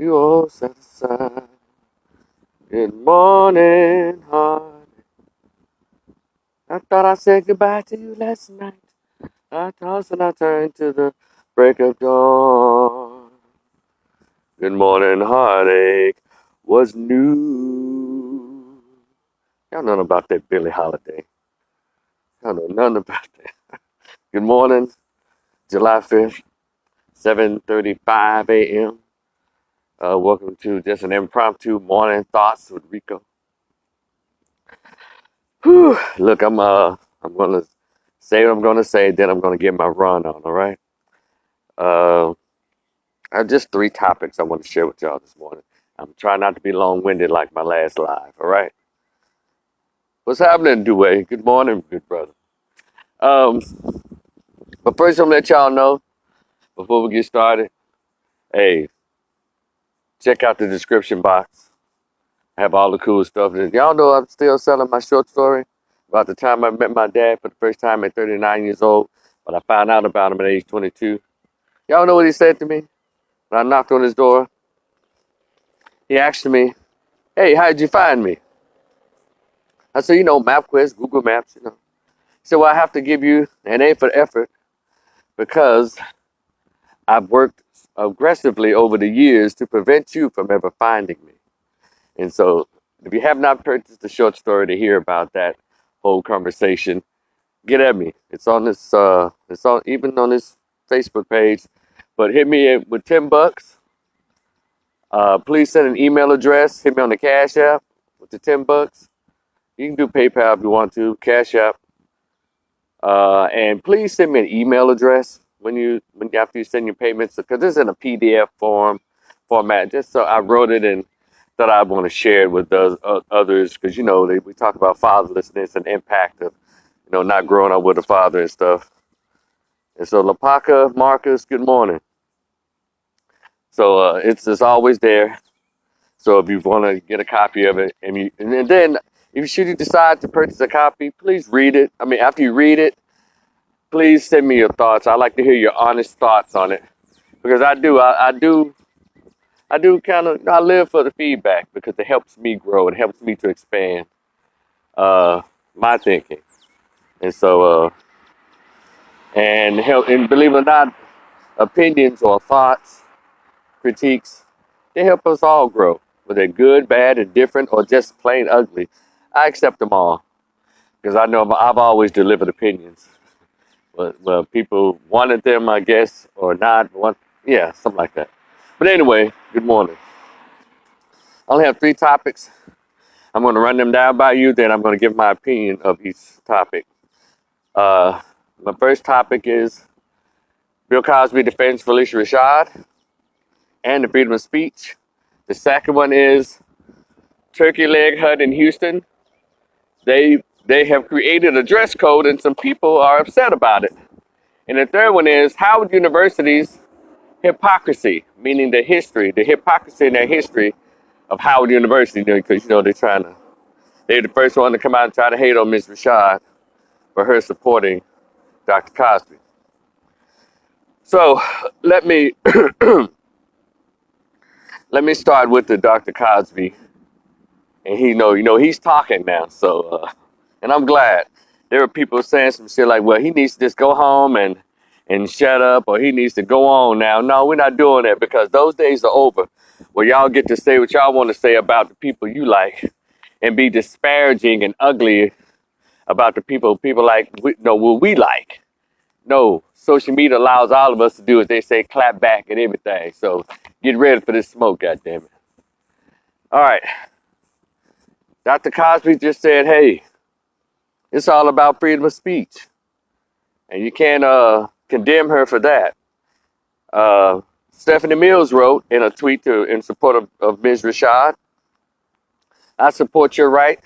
You all set aside. Good morning, honey. I thought I said goodbye to you last night. I tossed and I turned to the break of dawn. Good morning, heartache. What's new? Y'all know nothing about that Billie Holiday. Y'all know nothing about that. Good morning, July 5th, 7:35 a.m. Welcome to just an impromptu morning thoughts with Rico. Whew. Look, I'm gonna say what I'm gonna say, then I'm gonna get my run on. All right. Uh, I have just three topics I want to share with y'all this morning. I'm trying not to be long-winded like my last live. All right. What's happening, Dewey? Good morning, good brother. Um, but first, I'm gonna let y'all know before we get started. Hey, check out the description box. I have all the cool stuff. Y'all know I'm still selling my short story about the time I met my dad for the first time at 39 years old, but I found out about him at age 22. Y'all know what he said to me when I knocked on his door? He asked me, "Hey, how'd you find me?" I said, MapQuest, Google Maps. He said, "Well, I have to give you an A for effort because I've worked aggressively over the years to prevent you from ever finding me." And so, if you have not purchased the short story to hear about that whole conversation, get at me. It's on this. It's on even on this Facebook page. But hit me with $10. Please send an email address. Hit me on the Cash App with the $10. You can do PayPal if you want to. Cash App. And please send me an email address when after you send your payments, because this is in a PDF format. Just so I wrote it and thought I want to share it with those others, because we talk about fatherlessness and impact of not growing up with a father and stuff. And so Lapaka Marcus, good morning. So it's always there. So if you want to get a copy of it, and then if should you decide to purchase a copy, please read it. I mean, after you read it, please send me your thoughts. I like to hear your honest thoughts on it, because I do kind of, I live for the feedback because it helps me grow. It helps me to expand my thinking, and so and believe it or not, opinions or thoughts, critiques, they help us all grow. Whether they're good, bad, indifferent, or just plain ugly, I accept them all because I know I've always delivered opinions. Well, people wanted them, I guess, or not. Yeah, something like that. But anyway, good morning. I only have three topics. I'm going to run them down by you, then I'm going to give my opinion of each topic. Uh, my first topic is Bill Cosby defends Felicia Rashad and the freedom of speech. The second one is Turkey Leg Hut in Houston. They have created a dress code and some people are upset about it. And the third one is Howard University's hypocrisy, meaning the hypocrisy in their history of Howard University, because they're the first one to come out and try to hate on Ms. Rashad for her supporting Dr. Cosby. So let me let me start with the Dr. Cosby, and he's talking now. So and I'm glad. There were people saying some shit like, "Well, he needs to just go home and shut up, or he needs to go on now." No, we're not doing that, because those days are over, where y'all get to say what y'all want to say about the people you like, and be disparaging and ugly about the people like what we like. No, social media allows all of us to do, as they say, clap back at everything. So get ready for this smoke, goddammit. All right, Dr. Cosby just said, "Hey, it's all about freedom of speech, and you can't condemn her for that." Stephanie Mills wrote in a tweet in support of Ms. Rashad, "I support your right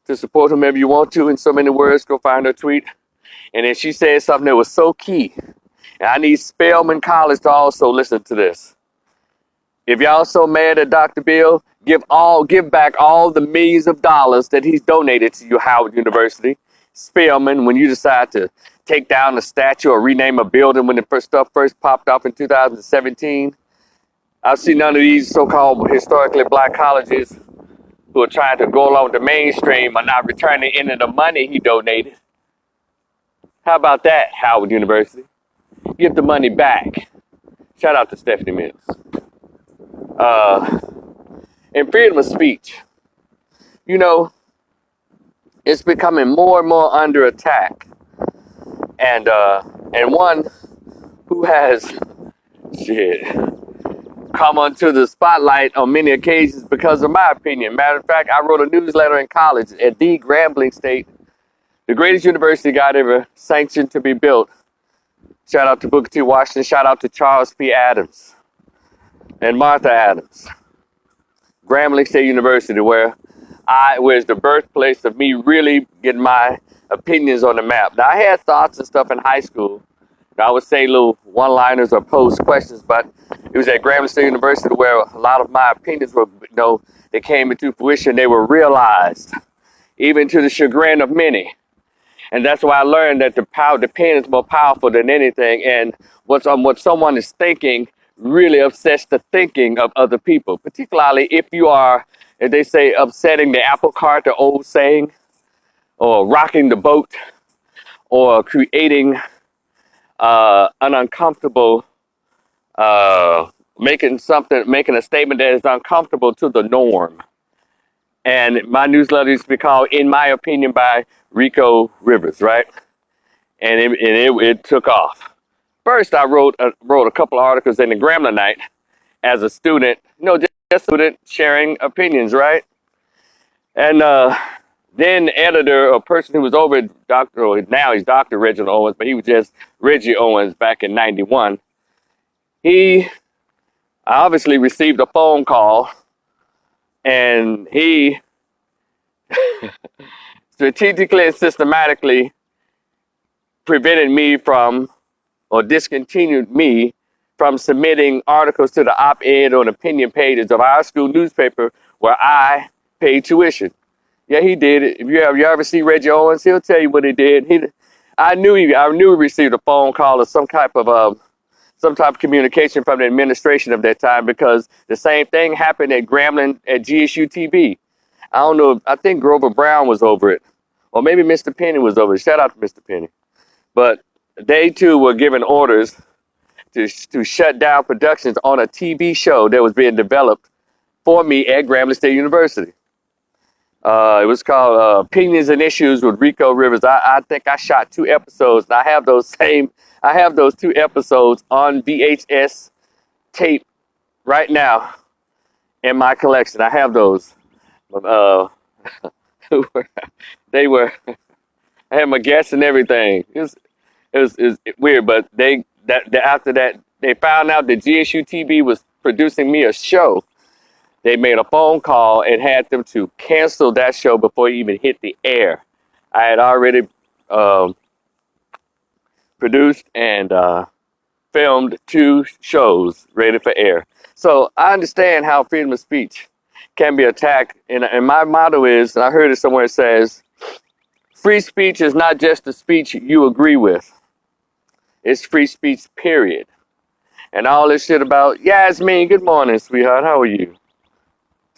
to support whomever you want to." In so many words, go find her tweet. And then she said something that was so key. And I need Spelman College to also listen to this. If y'all so mad at Dr. Bill, give back all the millions of dollars that he's donated to your Howard University. Spelman, when you decide to take down a statue or rename a building when the first stuff first popped off in 2017, I see none of these so-called historically black colleges who are trying to go along with the mainstream are not returning any of the money he donated. How about that, Howard University? Give the money back. Shout out to Stephanie Mills. Uh, and freedom of speech. You know, it's becoming more and more under attack. And one who has shit come onto the spotlight on many occasions because of my opinion. Matter of fact, I wrote a newsletter in college at the Grambling State, the greatest university God ever sanctioned to be built. Shout out to Booker T. Washington. Shout out to Charles P. Adams and Martha Adams. Grambling State University, where I was the birthplace of me really getting my opinions on the map. Now, I had thoughts and stuff in high school. I would say little one-liners or pose questions, but it was at Grambling State University where a lot of my opinions were, they came into fruition. They were realized, even to the chagrin of many. And that's why I learned that the pen is more powerful than anything. And what someone is thinking really upsets the thinking of other people, particularly if you are, as they say, upsetting the apple cart, the old saying, or rocking the boat, or creating an uncomfortable, making a statement that is uncomfortable to the norm. And my newsletter used to be called "In My Opinion" by Rico Rivers, right? And it took off. First, I wrote a couple of articles in the Grambling Night as a student, just a student sharing opinions, right? And then the editor, a person who was over at now he's Dr. Reginald Owens, but he was just Reggie Owens back in '91. He obviously received a phone call, and he strategically and systematically prevented me from, or discontinued me from submitting articles to the op-ed or opinion pages of our school newspaper where I paid tuition. Yeah, he did it. If you ever see Reggie Owens, he'll tell you what he did. I knew he received a phone call or some type of communication from the administration of that time, because the same thing happened at Grambling at GSU TV. I don't know. I think Grover Brown was over it, or maybe Mr. Penny was over it. Shout out to Mr. Penny. But they too were given orders to shut down productions on a TV show that was being developed for me at Grambling State University. It was called Opinions and Issues with Rico Rivers. I think I shot 2 episodes, and I have those 2 episodes on VHS tape right now in my collection. I have those. They were. I had my guests and everything. It was weird, but after that they found out that GSU TV was producing me a show. They made a phone call and had them to cancel that show before it even hit the air. I had already produced and filmed 2 shows ready for air. So I understand how freedom of speech can be attacked. And my motto is, and I heard it somewhere, it says, free speech is not just the speech you agree with. It's free speech, period. And all this shit about, Yasmin, good morning, sweetheart. How are you?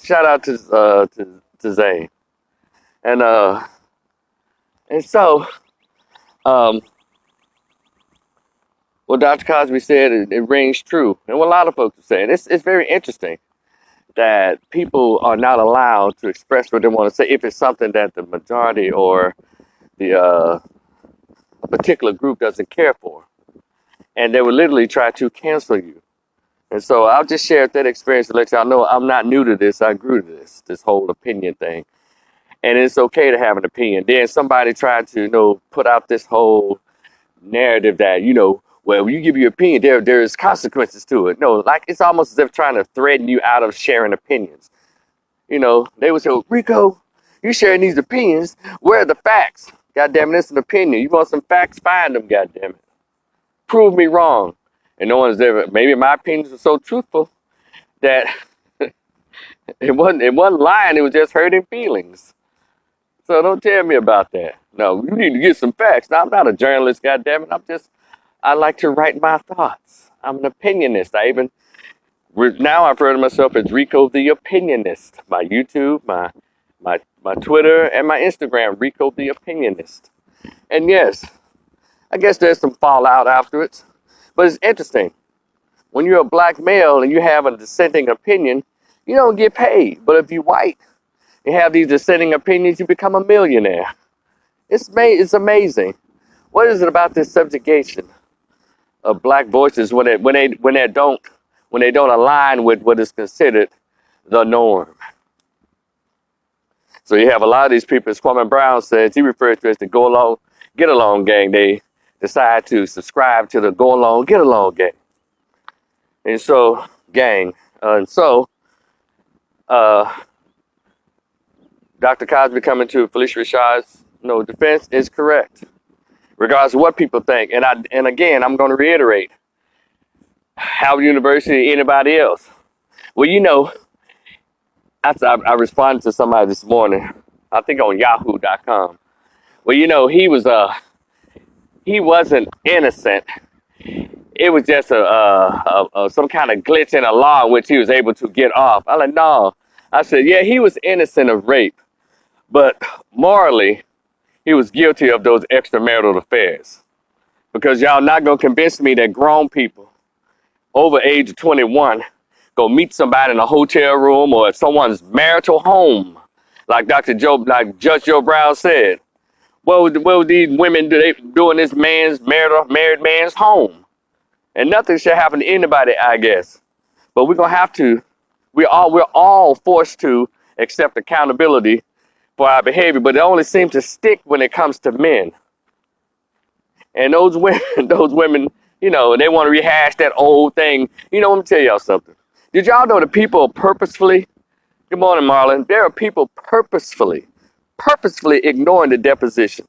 Shout out to Zane. And so what Dr. Cosby said, it rings true. And what a lot of folks are saying, it's very interesting that people are not allowed to express what they want to say if it's something that the majority or the a particular group doesn't care for. And they would literally try to cancel you. And so I'll just share that experience to let y'all know I'm not new to this. I grew to this whole opinion thing. And it's okay to have an opinion. Then somebody tried to, put out this whole narrative that, well, when you give your opinion, there's consequences to it. No, like it's almost as if trying to threaten you out of sharing opinions. They would say, Rico, you sharing these opinions. Where are the facts? God damn it, it's an opinion. You want some facts? Find them, God damn it. Prove me wrong. And no one's ever, maybe my opinions were so truthful that it wasn't lying, it was just hurting feelings. So don't tell me about that. No, you need to get some facts. Now, I'm not a journalist, goddammit. I like to write my thoughts. I'm an opinionist. I even Now I refer to myself as Rico the Opinionist. My YouTube, my Twitter, and my Instagram, Rico the Opinionist. And yes, I guess there's some fallout afterwards, but it's interesting. When you're a black male and you have a dissenting opinion, you don't get paid. But if you're white and have these dissenting opinions, you become a millionaire. It's amazing. What is it about this subjugation of black voices when they don't align with what is considered the norm? So you have a lot of these people, as Kwame Brown says, he refers to as the go along, get along gang. They decide to subscribe to the go along, get along gang. And so, Dr. Cosby coming to Felicia Rashad's defense is correct, regardless of what people think. And again, I'm going to reiterate, Howard University, anybody else. Well, I responded to somebody this morning, I think on Yahoo.com. Well, he wasn't innocent. It was just some kind of glitch in a law in which he was able to get off. I'm like, no. I said, yeah, he was innocent of rape, but morally, he was guilty of those extramarital affairs. Because y'all not going to convince me that grown people over age of 21 go meet somebody in a hotel room or at someone's marital home, like Judge Joe Brown said. What would these women do in this married man's home? And nothing should happen to anybody, I guess. But we're all forced to accept accountability for our behavior, but it only seems to stick when it comes to men. And those women, they want to rehash that old thing. Let me tell y'all something. Did y'all know that people purposefully, good morning, Marlon, there are people purposefully ignoring the deposition.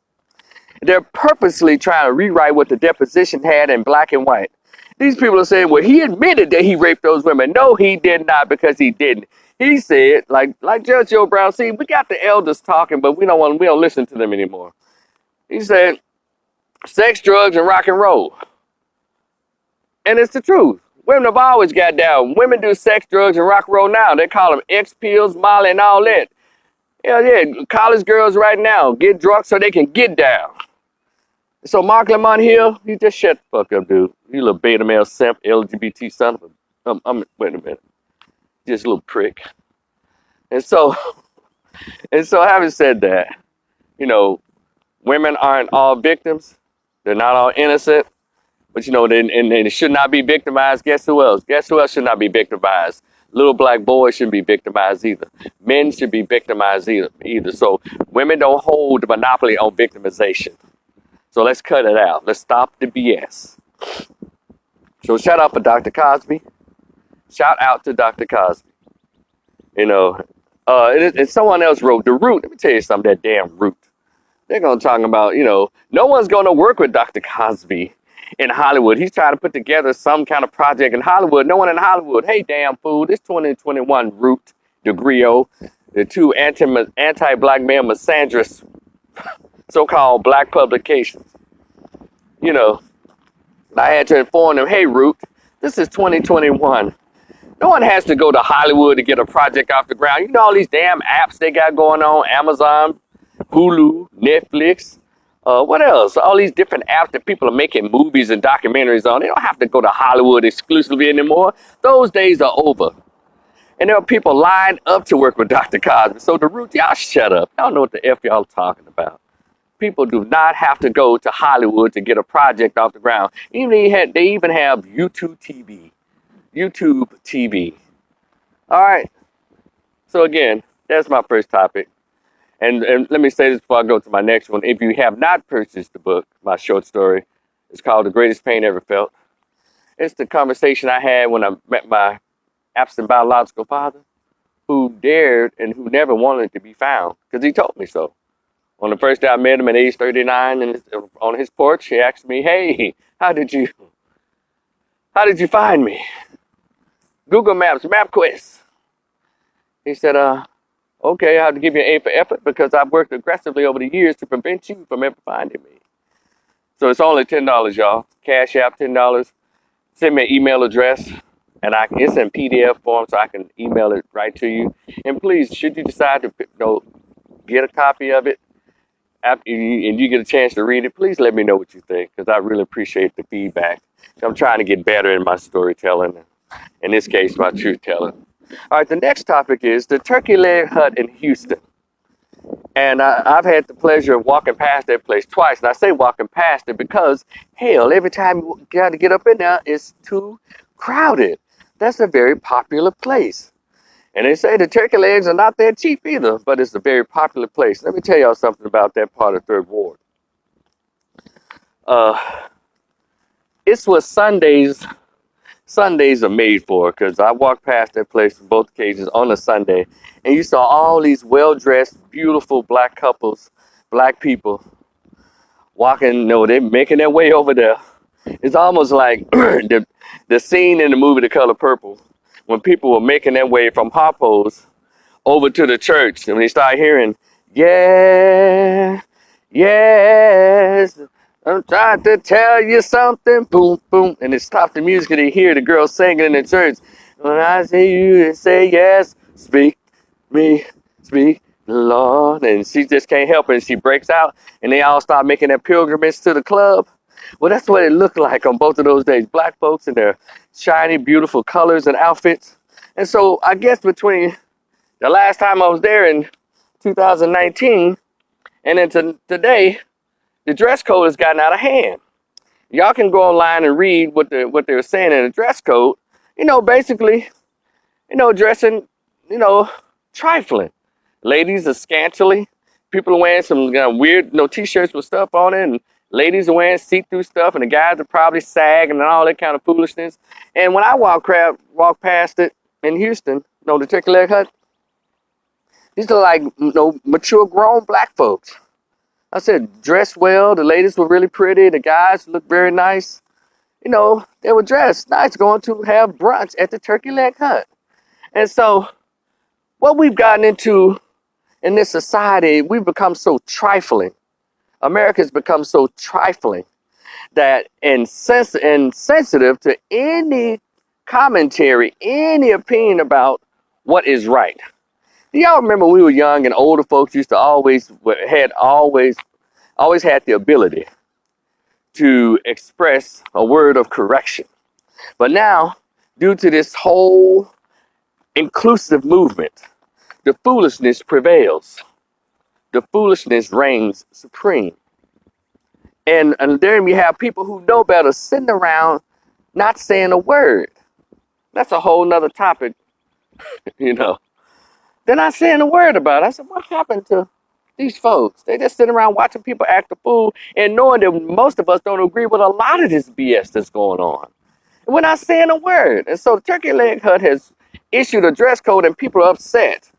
They're purposely trying to rewrite what the deposition had in black and white. These people are saying, well, he admitted that he raped those women. No, he did not, because he didn't. He said, like Judge Joe Brown, see, we got the elders talking, but we don't listen to them anymore. He said, sex, drugs, and rock and roll. And it's the truth. Women have always got down. Women do sex, drugs, and rock and roll now. They call them X pills, Molly, and all that. Yeah, college girls right now get drunk so they can get down. So Mark Lamont Hill, you just shut the fuck up, dude. You little beta male simp, LGBT son of a... wait a minute. Just a little prick. And so having said that, women aren't all victims. They're not all innocent. But, they should not be victimized. Guess who else? Guess who else should not be victimized? Little black boys shouldn't be victimized either. Men should be victimized either. So women don't hold the monopoly on victimization. So let's cut it out. Let's stop the BS. So shout out for Dr. Cosby. Shout out to Dr. Cosby. And someone else wrote, The Root. Let me tell you something, that damn Root. They're going to talk about, no one's going to work with Dr. Cosby in Hollywood. He's trying to put together some kind of project in Hollywood. No one in Hollywood. Hey, damn fool, this 2021 Root, DeGrio, the two anti-black male misandrous so-called black publications. I had to inform them, hey, Root, this is 2021. No one has to go to Hollywood to get a project off the ground. All these damn apps they got going on, Amazon, Hulu, Netflix, what else? All these different apps that people are making movies and documentaries on. They don't have to go to Hollywood exclusively anymore. Those days are over. And there are people lined up to work with Dr. Cosby. So the Root, y'all shut up. Y'all know what the F y'all talking about. People do not have to go to Hollywood to get a project off the ground. They even have YouTube TV. YouTube TV. All right. So again, that's my first topic. And let me say this before I go to my next one. If you have not purchased the book, my short story, it's called The Greatest Pain Ever Felt. It's the conversation I had when I met my absent biological father, who dared and who never wanted to be found, because he told me so. On the first day I met him at age 39 and on his porch, he asked me, hey, how did you find me? Google Maps, MapQuest. He said, okay, I have to give you an A for effort because I've worked aggressively over the years to prevent you from ever finding me. So it's only $10, y'all. Cash App, $10. Send me an email address, and it's in PDF form, so I can email it right to you. And please, should you decide to get a copy of it after and you get a chance to read it, please let me know what you think, because I really appreciate the feedback. I'm trying to get better in my storytelling. In this case, my truth telling. All right, the next topic is the Turkey Leg Hut in Houston. And I've had the pleasure of walking past that place twice. And I say walking past it because, hell, every time you got to get up in there, it's too crowded. That's a very popular place. And they say the turkey legs are not that cheap either, but it's a very popular place. Let me tell y'all something about that part of Third Ward. Uh, it's what Sundays are made for, because I walked past that place on both occasions on a Sunday, and you saw all these well-dressed, beautiful black couples, black people walking, they're making their way over there. It's almost like the scene in the movie The Color Purple, when people were making their way from Harpo's over to the church, and when they start hearing, yeah, yes, I'm trying to tell you something, boom, boom, and they stop the music and they hear the girl singing in the church. When I see you and say yes, speak me, speak the Lord, and she just can't help it, and she breaks out, and they all start making their pilgrimage to the club. Well, that's what it looked like on both of those days. Black folks in their shiny, beautiful colors and outfits. And so I guess between the last time I was there in 2019 and then today, the dress code has gotten out of hand. Y'all can go online and read what they were saying in the dress code. Basically, dressing, trifling. Ladies are scantily. People are wearing some weird, t-shirts with stuff on it, and ladies are wearing see-through stuff, and the guys are probably sagging and all that kind of foolishness. And when I walk past it in Houston, the Turkey Leg Hut, these are like, mature grown black folks. I said, dressed well. The ladies were really pretty. The guys looked very nice. They were dressed nice, going to have brunch at the Turkey Leg Hut. And so what we've gotten into in this society, we've become so trifling. America's become so trifling that insensitive to any commentary, any opinion about what is right. Do y'all remember when we were young and older folks used to always had the ability to express a word of correction? But now, due to this whole inclusive movement, the foolishness prevails. The foolishness reigns supreme. And then we have people who know better sitting around not saying a word. That's a whole nother topic, They're not saying a word about it. I said, what happened to these folks? They just sitting around watching people act a fool and knowing that most of us don't agree with a lot of this BS that's going on. And we're not saying a word. And so the Turkey Leg Hut has issued a dress code and people are upset.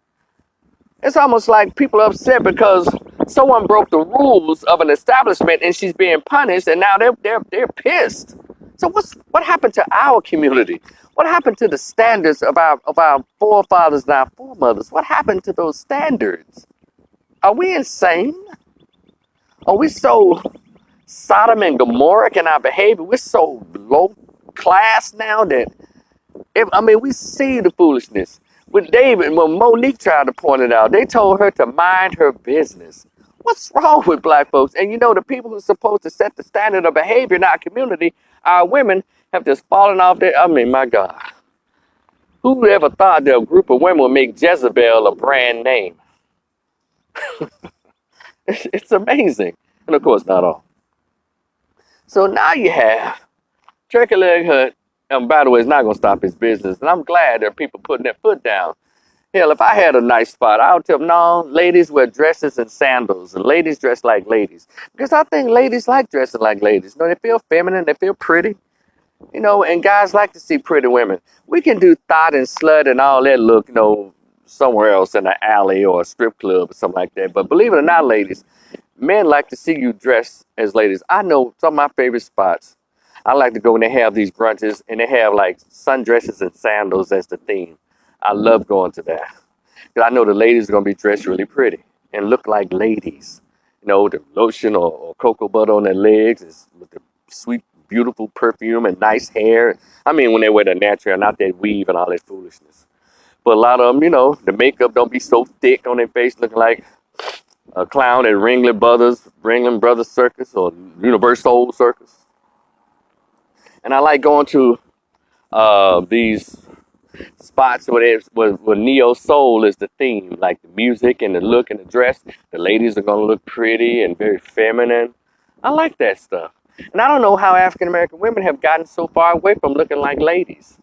It's almost like people are upset because someone broke the rules of an establishment and she's being punished, and now they're pissed. So what happened to our community? What happened to the standards of our forefathers and our foremothers? What happened to those standards? Are we insane? Are we so Sodom and Gomorrah in our behavior? We're so low class now that we see the foolishness. When Monique tried to point it out, they told her to mind her business. What's wrong with black folks? And the people who are supposed to set the standard of behavior in our community, our women, have just fallen off there. My God. Who ever thought that a group of women would make Jezebel a brand name? It's amazing. And of course, not all. So now you have Turkey Leg Hut. And by the way, it's not going to stop his business. And I'm glad there are people putting their foot down. Hell, if I had a nice spot, I would tell them, no, ladies wear dresses and sandals, and ladies dress like ladies. Because I think ladies like dressing like ladies. They feel feminine, they feel pretty. And guys like to see pretty women. We can do thought and slut and all that look, somewhere else in an alley or a strip club or something like that. But believe it or not, ladies, men like to see you dress as ladies. I know some of my favorite spots. I like to go when they have these brunches and they have like sundresses and sandals as the theme. I love going to that. Because I know the ladies are going to be dressed really pretty and look like ladies. The lotion or cocoa butter on their legs with the sweet beautiful perfume and nice hair. I mean, when they wear the natural, not that weave and all that foolishness. But a lot of them, the makeup don't be so thick on their face, looking like a clown at Ringling Brothers Circus or Universal Circus. And I like going to these spots where neo soul is the theme, like the music and the look and the dress. The ladies are gonna look pretty and very feminine. I like that stuff. And I don't know how African American women have gotten so far away from looking like ladies.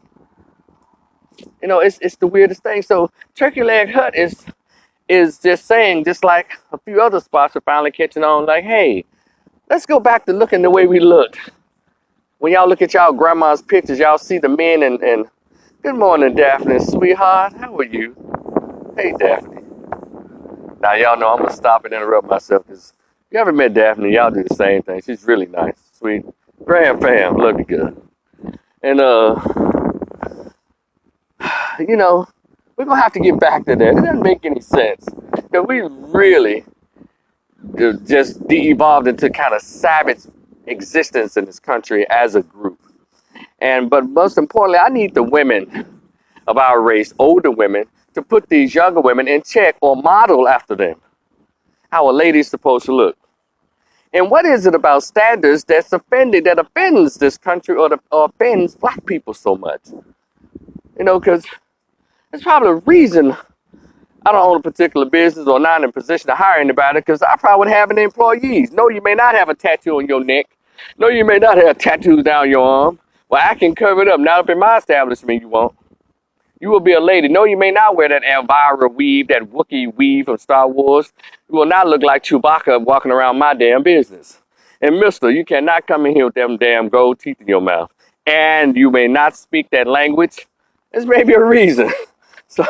It's the weirdest thing. So Turkey Leg Hut is just saying, just like a few other spots are finally catching on, like, hey, let's go back to looking the way we looked. When y'all look at y'all grandma's pictures, y'all see the men and good morning, Daphne, sweetheart. How are you? Hey, Daphne. Now, y'all know I'm going to stop and interrupt myself because you ever met Daphne, y'all do the same thing. She's really nice, sweet. Grand fam, love you good. And, we're going to have to get back to that. It doesn't make any sense. Because we really just de-evolved into kind of savage existence in this country as a group. But most importantly, I need the women of our race, older women, to put these younger women in check or model after them how a lady's supposed to look. And what is it about standards that offends this country or offends black people so much? Because there's probably a reason I don't own a particular business or not in a position to hire anybody, because I probably wouldn't have any employees. No, you may not have a tattoo on your neck. No, you may not have tattoos down your arm. Well, I can cover it up. Not up in my establishment, you won't. You will be a lady. No, you may not wear that Elvira weave, that Wookiee weave from Star Wars. You will not look like Chewbacca walking around my damn business. And mister, you cannot come in here with them damn gold teeth in your mouth. And you may not speak that language. There's maybe a reason. So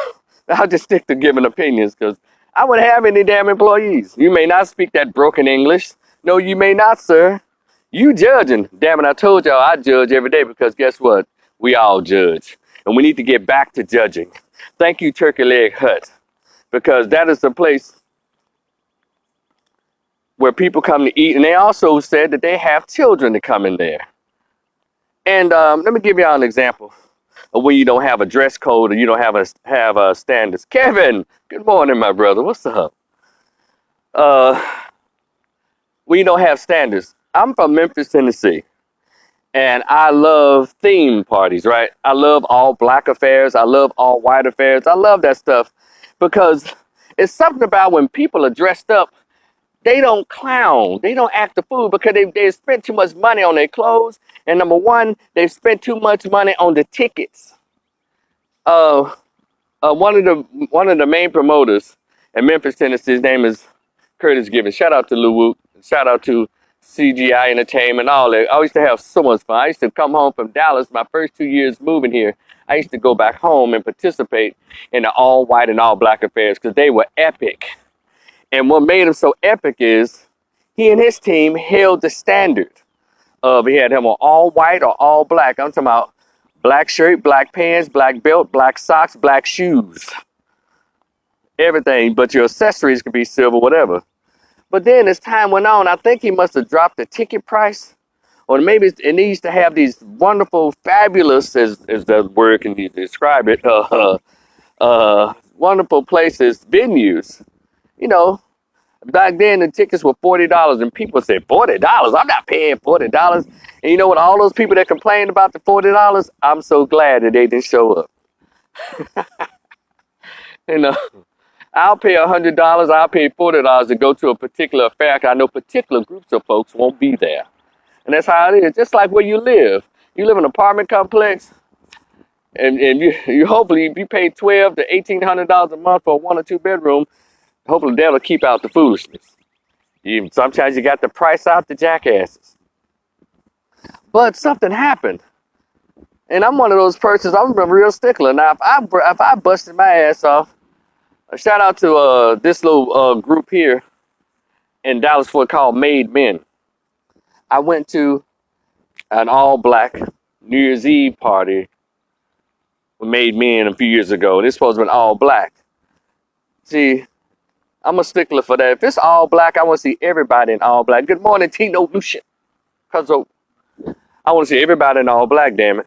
I'll just stick to giving opinions because I wouldn't have any damn employees. You may not speak that broken English. No, you may not, sir. You judging. Damn it, I told y'all I judge every day because guess what? We all judge. And we need to get back to judging. Thank you, Turkey Leg Hut, because that is the place where people come to eat. And they also said that they have children to come in there. And let me give y'all an example of when you don't have a dress code or you don't have a standards. Kevin, good morning, my brother. What's up? When you don't have standards. I'm from Memphis, Tennessee. And I love theme parties, right? I love all black affairs. I love all white affairs. I love that stuff because it's something about when people are dressed up, they don't clown. They don't act a fool because they spent too much money on their clothes. And number one, they've spent too much money on the tickets. One of the main promoters in Memphis, Tennessee, his name is Curtis Gibbons. Shout out to Lou Woot. Shout out to CGI Entertainment, all that. I used to have so much fun. I used to come home from Dallas my first 2 years moving here. I used to go back home and participate in the all white and all black affairs because they were epic. And what made them so epic is he and his team held the standard of he had him on all white or all black. I'm talking about black shirt, black pants, black belt, black socks, black shoes. Everything, but your accessories could be silver, whatever. But then as time went on, I think he must have dropped the ticket price. Or maybe it needs to have these wonderful, fabulous, as the word can describe it, wonderful places, venues. Back then the tickets were $40 and people said, $40? I'm not paying $40. And you know what? All those people that complained about the $40, I'm so glad that they didn't show up. I'll pay $100, I'll pay $40 to go to a particular affair. I know particular groups of folks won't be there. And that's how it is. Just like where you live. You live in an apartment complex, and you hopefully you pay $1,200 to $1,800 a month for a 1 or 2 bedroom. Hopefully that'll keep out the foolishness. Sometimes you got to price out the jackasses. But something happened. And I'm one of those persons, I'm a real stickler. Now, if I busted my ass off, shout out to this little group here in Dallas Fort called Made Men. I went to an all-black New Year's Eve party with Made Men a few years ago. This supposed to be all black. See, I'm a stickler for that. If it's all black, I want to see everybody in all black. Good morning, Tino Lucian. I want to see everybody in all black, damn it.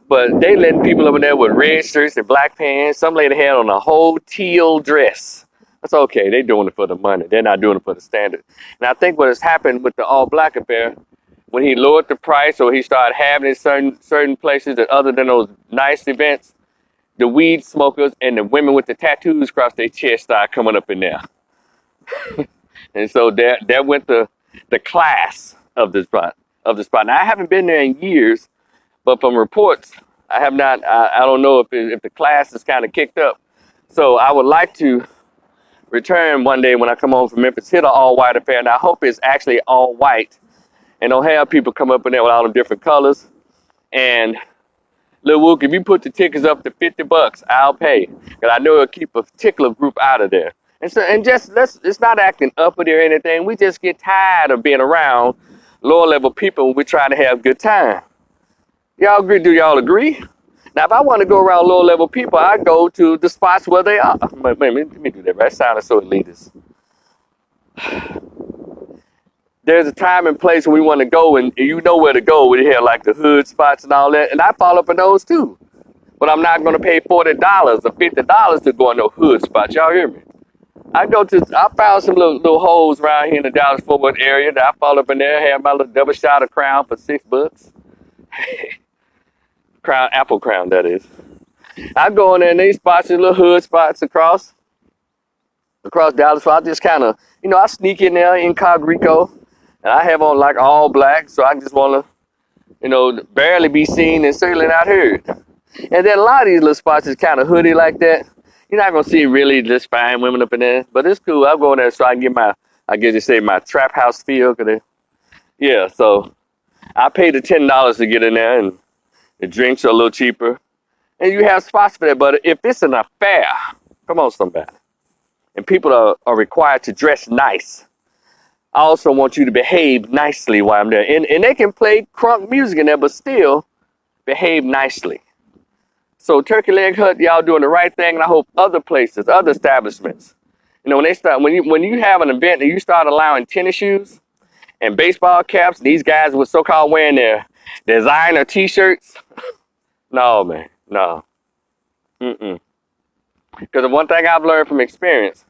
But they letting people over there with red shirts and black pants. Some lady had on a whole teal dress. That's okay. They're doing it for the money. They're not doing it for the standard. And I think what has happened with the all black affair, when he lowered the price or he started having it certain places that other than those nice events, the weed smokers and the women with the tattoos across their chest started coming up in there. And so there went the class of the spot. Now I haven't been there in years, but from reports, I have not. I don't know if the class is kind of kicked up. So I would like to return one day when I come home from Memphis, hit an all-white affair, and I hope it's actually all white, and don't have people come up in there with all the different colors. And Lil Wook, if you put the tickets up to $50, I'll pay, because I know it'll keep a particular group out of there. And so, and just it's not acting uppity or anything. We just get tired of being around lower level people when we're trying to have a good time. Y'all agree? Do y'all agree? Now, if I want to go around lower level people, I go to the spots where they are. Let me do that. That sounded so elitist. There's a time and place when we want to go, and you know where to go. We have like the hood spots and all that, and I fall up in those too. But I'm not going to pay $40 or $50 to go in no hood spots. Y'all hear me? I found some little holes around here in the Dallas-Fort Worth area that I fall up in there, have my little double shot of Crown for $6. Crown, Apple Crown, that is. I go in there in these spots, these little hood spots across Dallas. So I just kind of, I sneak in there incognito, and I have on like all black, so I just want to, barely be seen and certainly not heard. And then a lot of these little spots is kind of hoodie like that. You're not gonna see really just fine women up in there, but it's cool. I'll go in there so I can get my trap house feel. Yeah, so I paid the $10 to get in there, and the drinks are a little cheaper. And you have spots for that, but if it's an affair, come on somebody, and people are required to dress nice, I also want you to behave nicely while I'm there. And they can play crunk music in there, but still behave nicely. So Turkey Leg Hut, y'all doing the right thing, and I hope other places, other establishments, when you have an event and you start allowing tennis shoes and baseball caps, these guys were so-called wearing their designer t-shirts. No, man, no. Because the one thing I've learned from experience,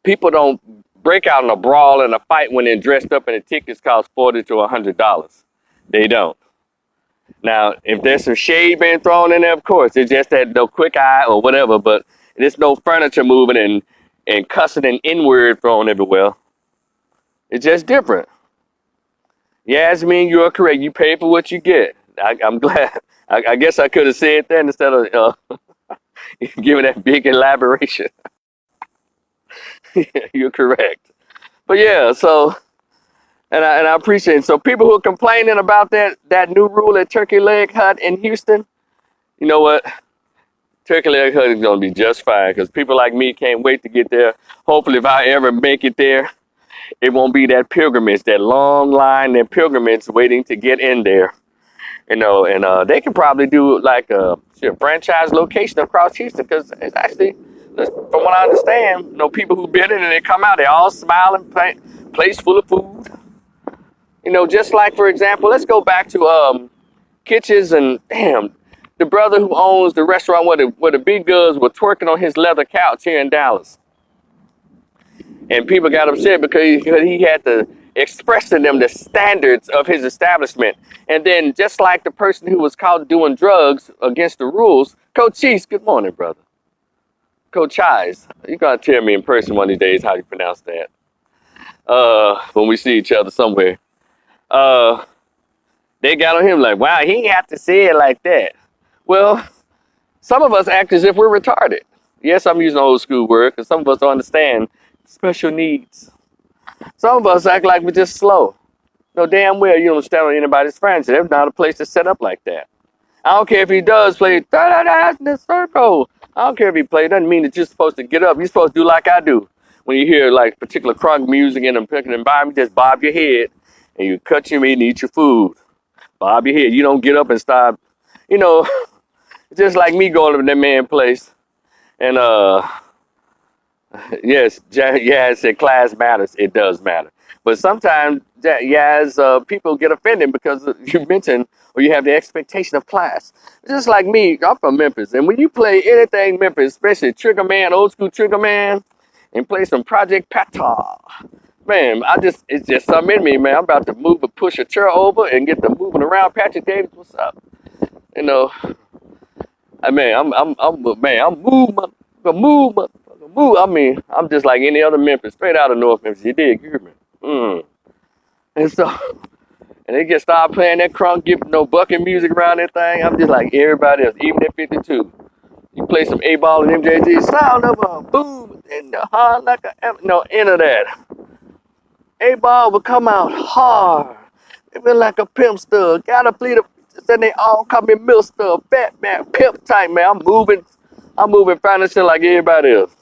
people don't break out in a brawl and a fight when they're dressed up and the tickets cost $40 to $100. They don't. Now, if there's some shade being thrown in there, of course, it's just that no quick eye or whatever, but there's no furniture moving and cussing and N-word thrown everywhere. It's just different. Yasmin, you're correct. You pay for what you get. I'm glad. I guess I could have said that instead of giving that big elaboration. You're correct. But yeah, so... And I appreciate it. So people who are complaining about that new rule at Turkey Leg Hut in Houston, you know what? Turkey Leg Hut is going to be just fine, because people like me can't wait to get there. Hopefully, if I ever make it there, it won't be that pilgrimage, that long line, that pilgrimage waiting to get in there. And they can probably do like a franchise location across Houston, because it's actually, from what I understand, people who've been in and they come out, they all smiling, place full of food. Just like, for example, let's go back to Kitchens and, the brother who owns the restaurant where the big girls were twerking on his leather couch here in Dallas. And people got upset because he had to express to them the standards of his establishment. And then just like the person who was caught doing drugs against the rules, Coach Cheese, good morning, brother. Coach Cheese, you're going to tell me in person one of these days how you pronounce that when we see each other somewhere. They got on him like, wow, he ain't have to say it like that. Well, some of us act as if we're retarded. Yes, I'm using old school word, because some of us don't understand special needs. Some of us act like we're just slow. No, damn well you don't stand on anybody's friends. There's not a place to set up like that. I don't care if he does play in the circle. I don't care if he plays. It doesn't mean that you're supposed to get up. You're supposed to do like I do. When you hear like particular crunk music in a particular environment, just bob your head and you cut your meat and eat your food. Bob your head. You don't get up and start, just like me going to that man's place. And yes, it said class matters. It does matter. But sometimes, people get offended because you mention or you have the expectation of class. Just like me, I'm from Memphis, and when you play anything Memphis, especially Trigger Man, old school Trigger Man, and play some Project Pata, man, it's just something in me, man. I'm about to push a chair over and get the moving around. Patrick Davis, what's up? You know, I'm move. I mean, I'm just like any other Memphis, straight out of North Memphis. You dig? You hear me? And so, and they just start playing that crunk, give no bucking music around that thing. I'm just like everybody else, even at 52. You play some A-Ball and MJG, sound of a boom in the heart like end of that. A-Ball would come out hard. It been like a pimp stud. Gotta fleet of, then they all call me milk stud, fat man, pimp type man. I'm moving financially like everybody else.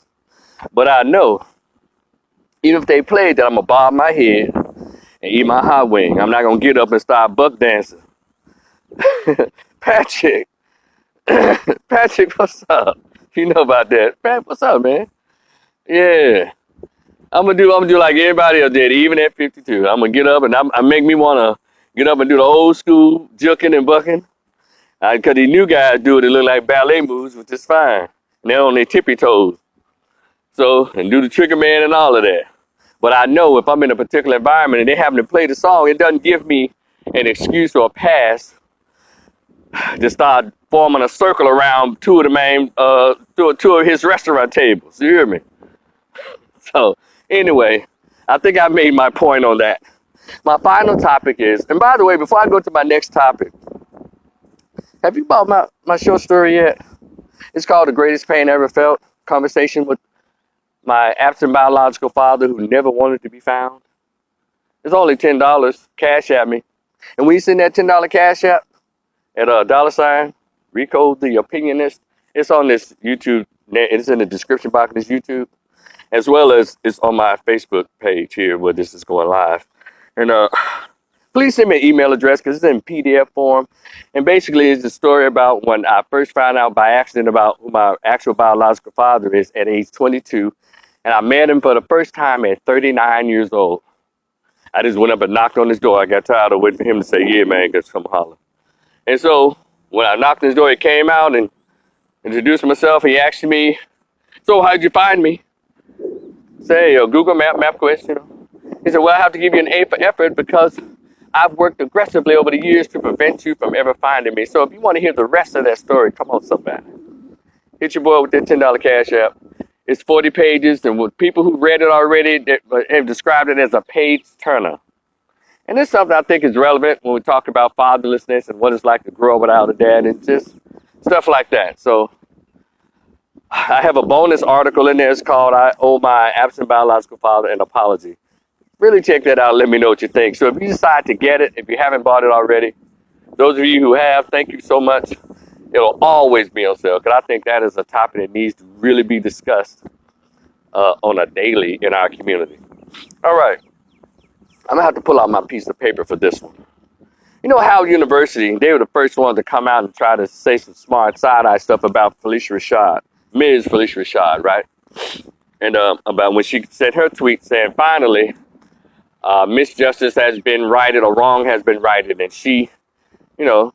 But I know, even if they played that, I'm gonna bob my head and eat my hot wing. I'm not gonna get up and start buck dancing. Patrick, Patrick, what's up? You know about that. Pat, what's up, man? Yeah. I'm gonna do like everybody else did, even at 52. I'm gonna get up and I make me wanna get up and do the old school juking and bucking. Cause these new guys do it, it look like ballet moves, which is fine. And they're on their tippy toes. So, and do the trigger man and all of that. But I know if I'm in a particular environment and they happen to play the song, it doesn't give me an excuse or a pass to start forming a circle around two of his restaurant tables. You hear me? So anyway, I think I made my point on that. My final topic is, and by the way, before I go to my next topic, have you bought my short story yet? It's called The Greatest Pain I Ever Felt, Conversation with My Absent Biological Father Who Never Wanted to Be Found. It's only $10, cash at me. And when you send that $10 cash app at a $, Rico the Opinionist, it's on this YouTube, it's in the description box of this YouTube, as well as it's on my Facebook page here where this is going live. And please send me an email address because it's in PDF form. And basically it's a story about when I first found out by accident about who my actual biological father is at age 22. And I met him for the first time at 39 years old. I just went up and knocked on his door. I got tired of waiting for him to say, yeah, man, just come holler. And so when I knocked on his door, he came out and introduced himself. He asked me, so how'd you find me? Say, Google map quest, you know. He said, well, I have to give you an A for effort because I've worked aggressively over the years to prevent you from ever finding me. So if you want to hear the rest of that story, come on, somebody. Hit your boy with that $10 cash app. It's 40 pages, and with people who read it already have described it as a page turner. And this is something I think is relevant when we talk about fatherlessness and what it's like to grow up without a dad and just stuff like that. So I have a bonus article in there. It's called I Owe My Absent Biological Father an Apology. Really check that out. Let me know what you think. So if you decide to get it, if you haven't bought it already, those of you who have, thank you so much. It'll always be on sale because I think that is a topic that needs to really be discussed on a daily in our community. All right. I'm going to have to pull out my piece of paper for this one. You know, Howard University, they were the first ones to come out and try to say some smart side-eye stuff about Felicia Rashad, Ms. Felicia Rashad, right? And about when she sent her tweet saying, finally, misjustice has been righted or wrong has been righted. And she, you know,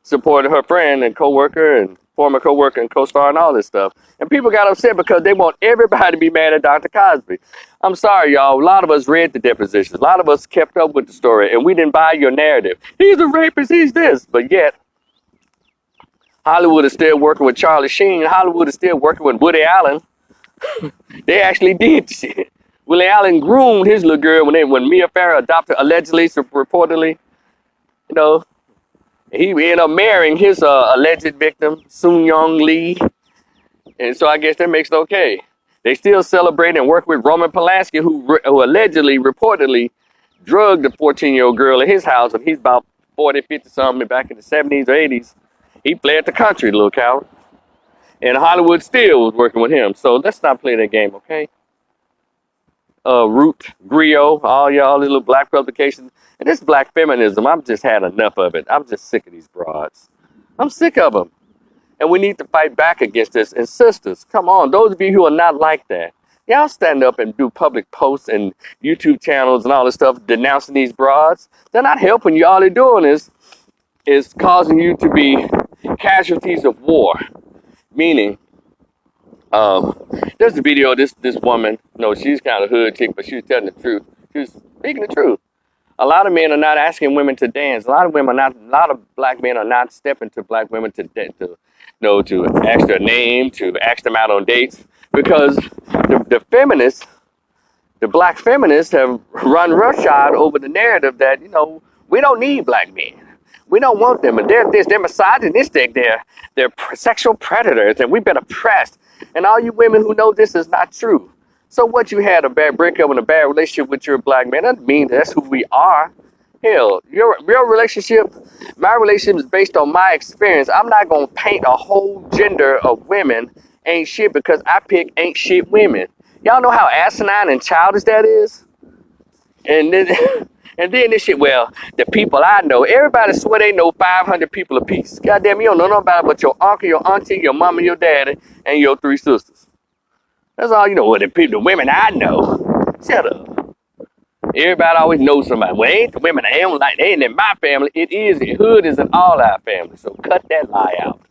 supported her friend and co-worker and former co-worker and co-star and all this stuff. And people got upset because they want everybody to be mad at Dr. Cosby. I'm sorry, y'all. A lot of us read the depositions. A lot of us kept up with the story, and we didn't buy your narrative. He's a rapist. He's this. But yet, Hollywood is still working with Charlie Sheen. Hollywood is still working with Woody Allen. They actually did shit. Woody Allen groomed his little girl when Mia Farrow adopted, allegedly, reportedly, you know, he ended up marrying his alleged victim, Soon Young Lee. And so I guess that makes it okay. They still celebrate and work with Roman Polanski, who allegedly, reportedly, drugged a 14-year-old girl at his house, and he's about 40, 50 something back in the 70s or 80s. He fled the country, little coward. And Hollywood still was working with him. So let's not play that game, okay? Root, Griot, all these little black publications. And this black feminism, I've just had enough of it. I'm just sick of these broads. I'm sick of them. And we need to fight back against this. And sisters, come on, those of you who are not like that, Y'all stand up and do public posts and YouTube channels and all this stuff denouncing these broads. They're not helping you. All they're doing is causing you to be casualties of war. Meaning, there's a video of this woman. No, she's kind of hood chick, but she was telling the truth. She was speaking the truth. A lot of men are not asking women to dance. A lot of women are not. A lot of black men are not stepping to black women to ask their name, to ask them out on dates, because the feminists, the black feminists, have run roughshod over the narrative that we don't need black men. We don't want them, and they're misogynistic. They're sexual predators, and we've been oppressed. And all you women who know this is not true. So what, you had a bad breakup and a bad relationship with your black man, doesn't mean that's who we are. Hell, your relationship, my relationship is based on my experience. I'm not gonna paint a whole gender of women ain't shit because I pick ain't shit women. Y'all know how asinine and childish that is? And then and then this shit, well, the people I know, everybody swear they know 500 people apiece. Goddamn, you don't know nobody but your uncle, your auntie, your mama, your daddy, and your 3 sisters. That's all you know. Well, the women I know. Shut up. Everybody always knows somebody. Well, ain't the women I don't like, they ain't in my family. It is. The hood is in all our families. So cut that lie out.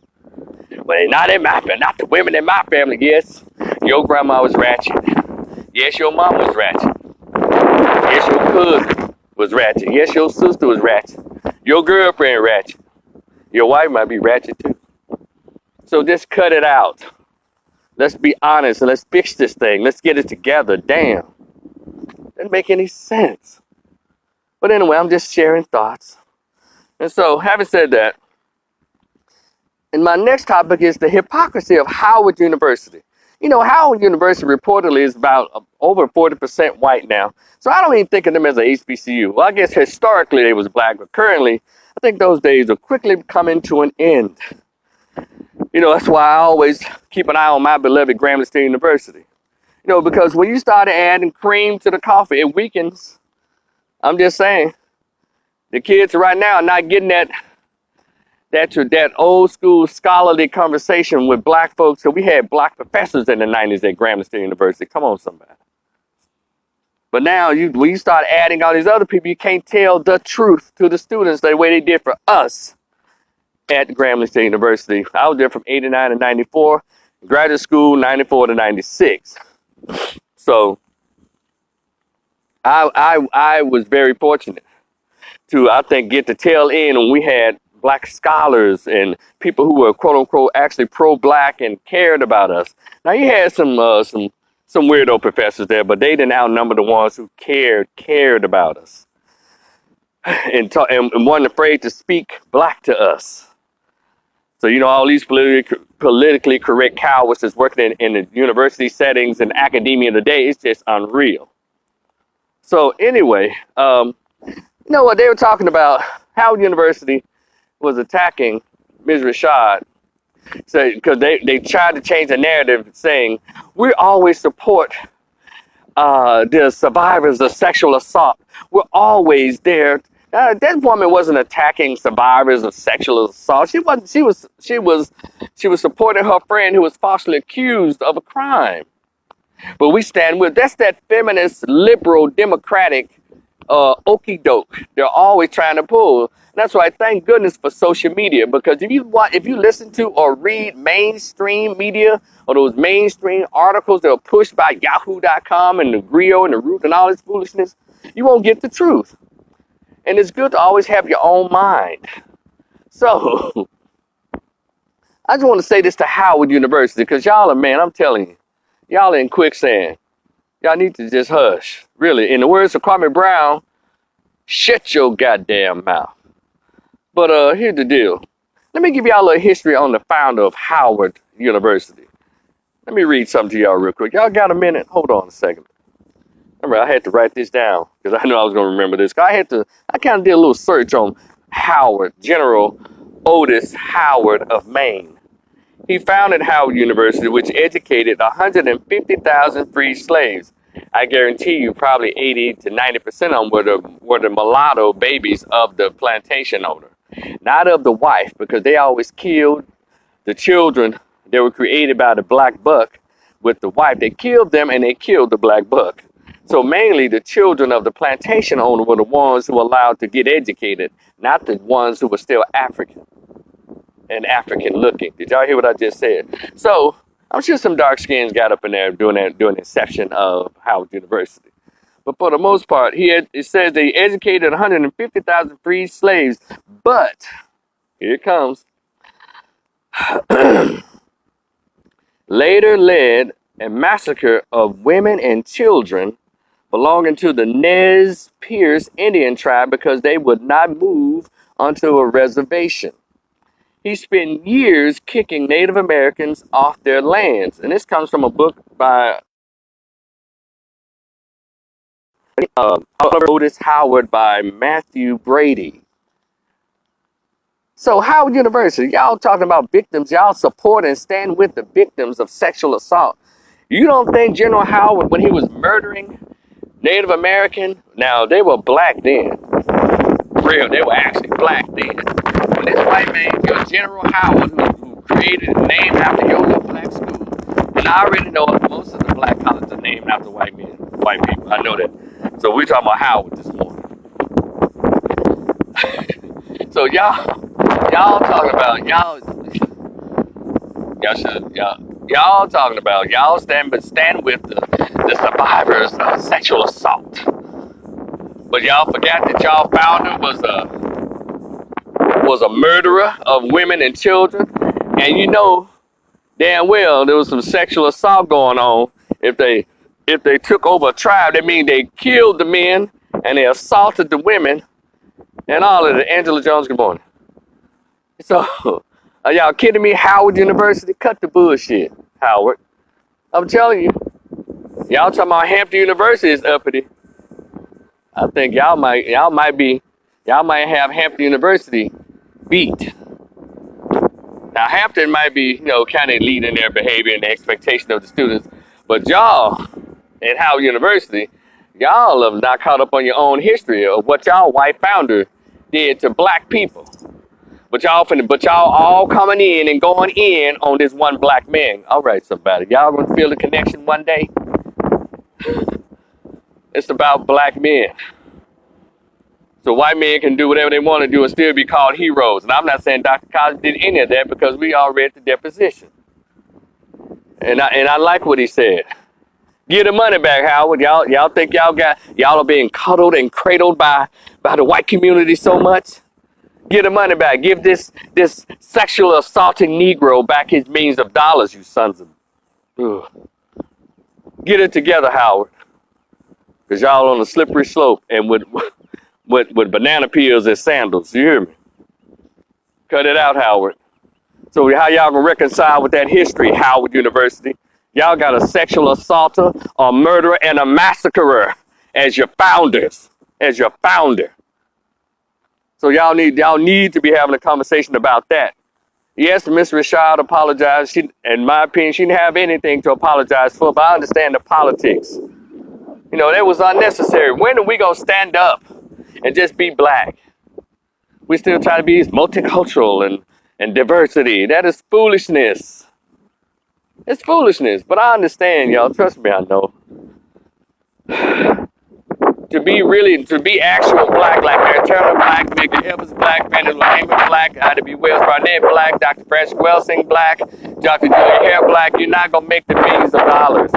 Well, they not in my family. Not the women in my family. Yes, your grandma was ratchet. Yes, your mom was ratchet. Yes, your cousin was ratchet. Yes, your sister was ratchet. Your girlfriend ratchet. Your wife might be ratchet too. So just cut it out. Let's be honest and let's fix this thing. Let's get it together. Damn. Doesn't make any sense. But anyway, I'm just sharing thoughts. And so, having said that, and my next topic is the hypocrisy of Howard University. Howard University reportedly is about over 40% white now. So I don't even think of them as a HBCU. Well, I guess historically they was black, but currently I think those days are quickly coming to an end. That's why I always keep an eye on my beloved Grambling State University. Because when you start adding cream to the coffee, it weakens. I'm just saying, the kids right now are not getting that old school scholarly conversation with black folks. So we had black professors in the 90s at Grambling State University. Come on, somebody. But now, when you start adding all these other people, you can't tell the truth to the students the way they did for us at Grambling State University. I was there from 89 to 94, graduate school 94 to 96. So I was very fortunate to, I think, get the tail end when we had black scholars and people who were quote unquote actually pro-black and cared about us. Now you had some weirdo professors there, but they didn't outnumber the ones who cared about us and weren't afraid to speak black to us. So all these politically correct cowards that's working in the university settings and academia today, it's just unreal. So anyway, what they were talking about, Howard University was attacking Ms. Rashad, so because they tried to change the narrative, saying we always support the survivors of sexual assault. We're always there. That woman wasn't attacking survivors of sexual assault. She wasn't. She was supporting her friend who was falsely accused of a crime. But we stand with, that's that feminist, liberal, democratic okey doke they're always trying to pull. And that's why, thank goodness for social media, because if you listen to or read mainstream media or those mainstream articles that are pushed by Yahoo.com and the Grio and the Root and all this foolishness, you won't get the truth. And it's good to always have your own mind. So I just want to say this to Howard University, because y'all are, man, I'm telling you, y'all are in quicksand. Y'all need to just hush. Really, in the words of Kwame Brown, shut your goddamn mouth. But here's the deal. Let me give y'all a little history on the founder of Howard University. Let me read something to y'all real quick. Y'all got a minute? Hold on a second. Remember, I had to write this down because I knew I was going to remember this. I kind of did a little search on Howard, General Otis Howard of Maine. He founded Howard University, which educated 150,000 free slaves. I guarantee you probably 80 to 90% of them were the mulatto babies of the plantation owner. Not of the wife, because they always killed the children that were created by the black buck with the wife. They killed them and they killed the black buck. So mainly the children of the plantation owner were the ones who were allowed to get educated, not the ones who were still African and African looking. Did y'all hear what I just said? So I'm sure some dark skins got up in there during the inception of Howard University. But for the most part, it says they educated 150,000 free slaves. But here it comes. Later led a massacre of women and children belonging to the Nez Perce Indian tribe because they would not move onto a reservation. He spent years kicking Native Americans off their lands. And this comes from a book by Otis Howard by Matthew Brady. So Howard University, y'all talking about victims, y'all support and stand with the victims of sexual assault. You don't think General Howard, when he was murdering Native American, now they were black then. Real, they were actually black then. When this white man, your General Howard, who created and named after your little black school, and I already know most of the black colleges are named after white men, white people. I know that. So we're talking about Howard this morning. So y'all talking about y'all talking about y'all stand with the survivors of sexual assault. But y'all forgot that y'all founder was a murderer of women and children, and you know damn well there was some sexual assault going on. If they took over a tribe, that means they killed the men and they assaulted the women and all of it. Angela Jones, good morning. So, are y'all kidding me? Howard University, cut the bullshit, Howard. I'm telling you, y'all talking about Hampton University is uppity. I think y'all might have Hampton University beat. Now Hampton might be, kind of leading their behavior and the expectation of the students, but y'all at Howard University, y'all have not caught up on your own history of what y'all white founder did to black people. But y'all all coming in and going in on this one black man. All right, somebody, y'all gonna feel the connection one day. It's about black men. So white men can do whatever they want to do and still be called heroes. And I'm not saying Dr. Collins did any of that because we all read the deposition. And I like what he said. Give the money back, Howard. Y'all think y'all are being cuddled and cradled by the white community so much? Give the money back. Give this sexual assaulting Negro back his millions of dollars, you sons of... Ugh. Get it together, Howard. Because y'all on a slippery slope and with banana peels and sandals. You hear me? Cut it out, Howard. So how y'all gonna reconcile with that history, Howard University? Y'all got a sexual assaulter, a murderer, and a massacrer as your founders, as your founder. So y'all need to be having a conversation about that. Yes, Miss Rashad apologized. In my opinion, she didn't have anything to apologize for, but I understand the politics. That was unnecessary. When are we gonna stand up and just be black? We still try to be multicultural and diversity. That is foolishness. It's foolishness, but I understand, y'all. Trust me, I know. To be actual black, like Mary Turner black, Medgar Evers black, Fannie Lou Hamer black, Ida B. Wells Barnett black, Dr. Francis Welsing black, Dr. Julia Hare black, you're not going to make the millions of dollars.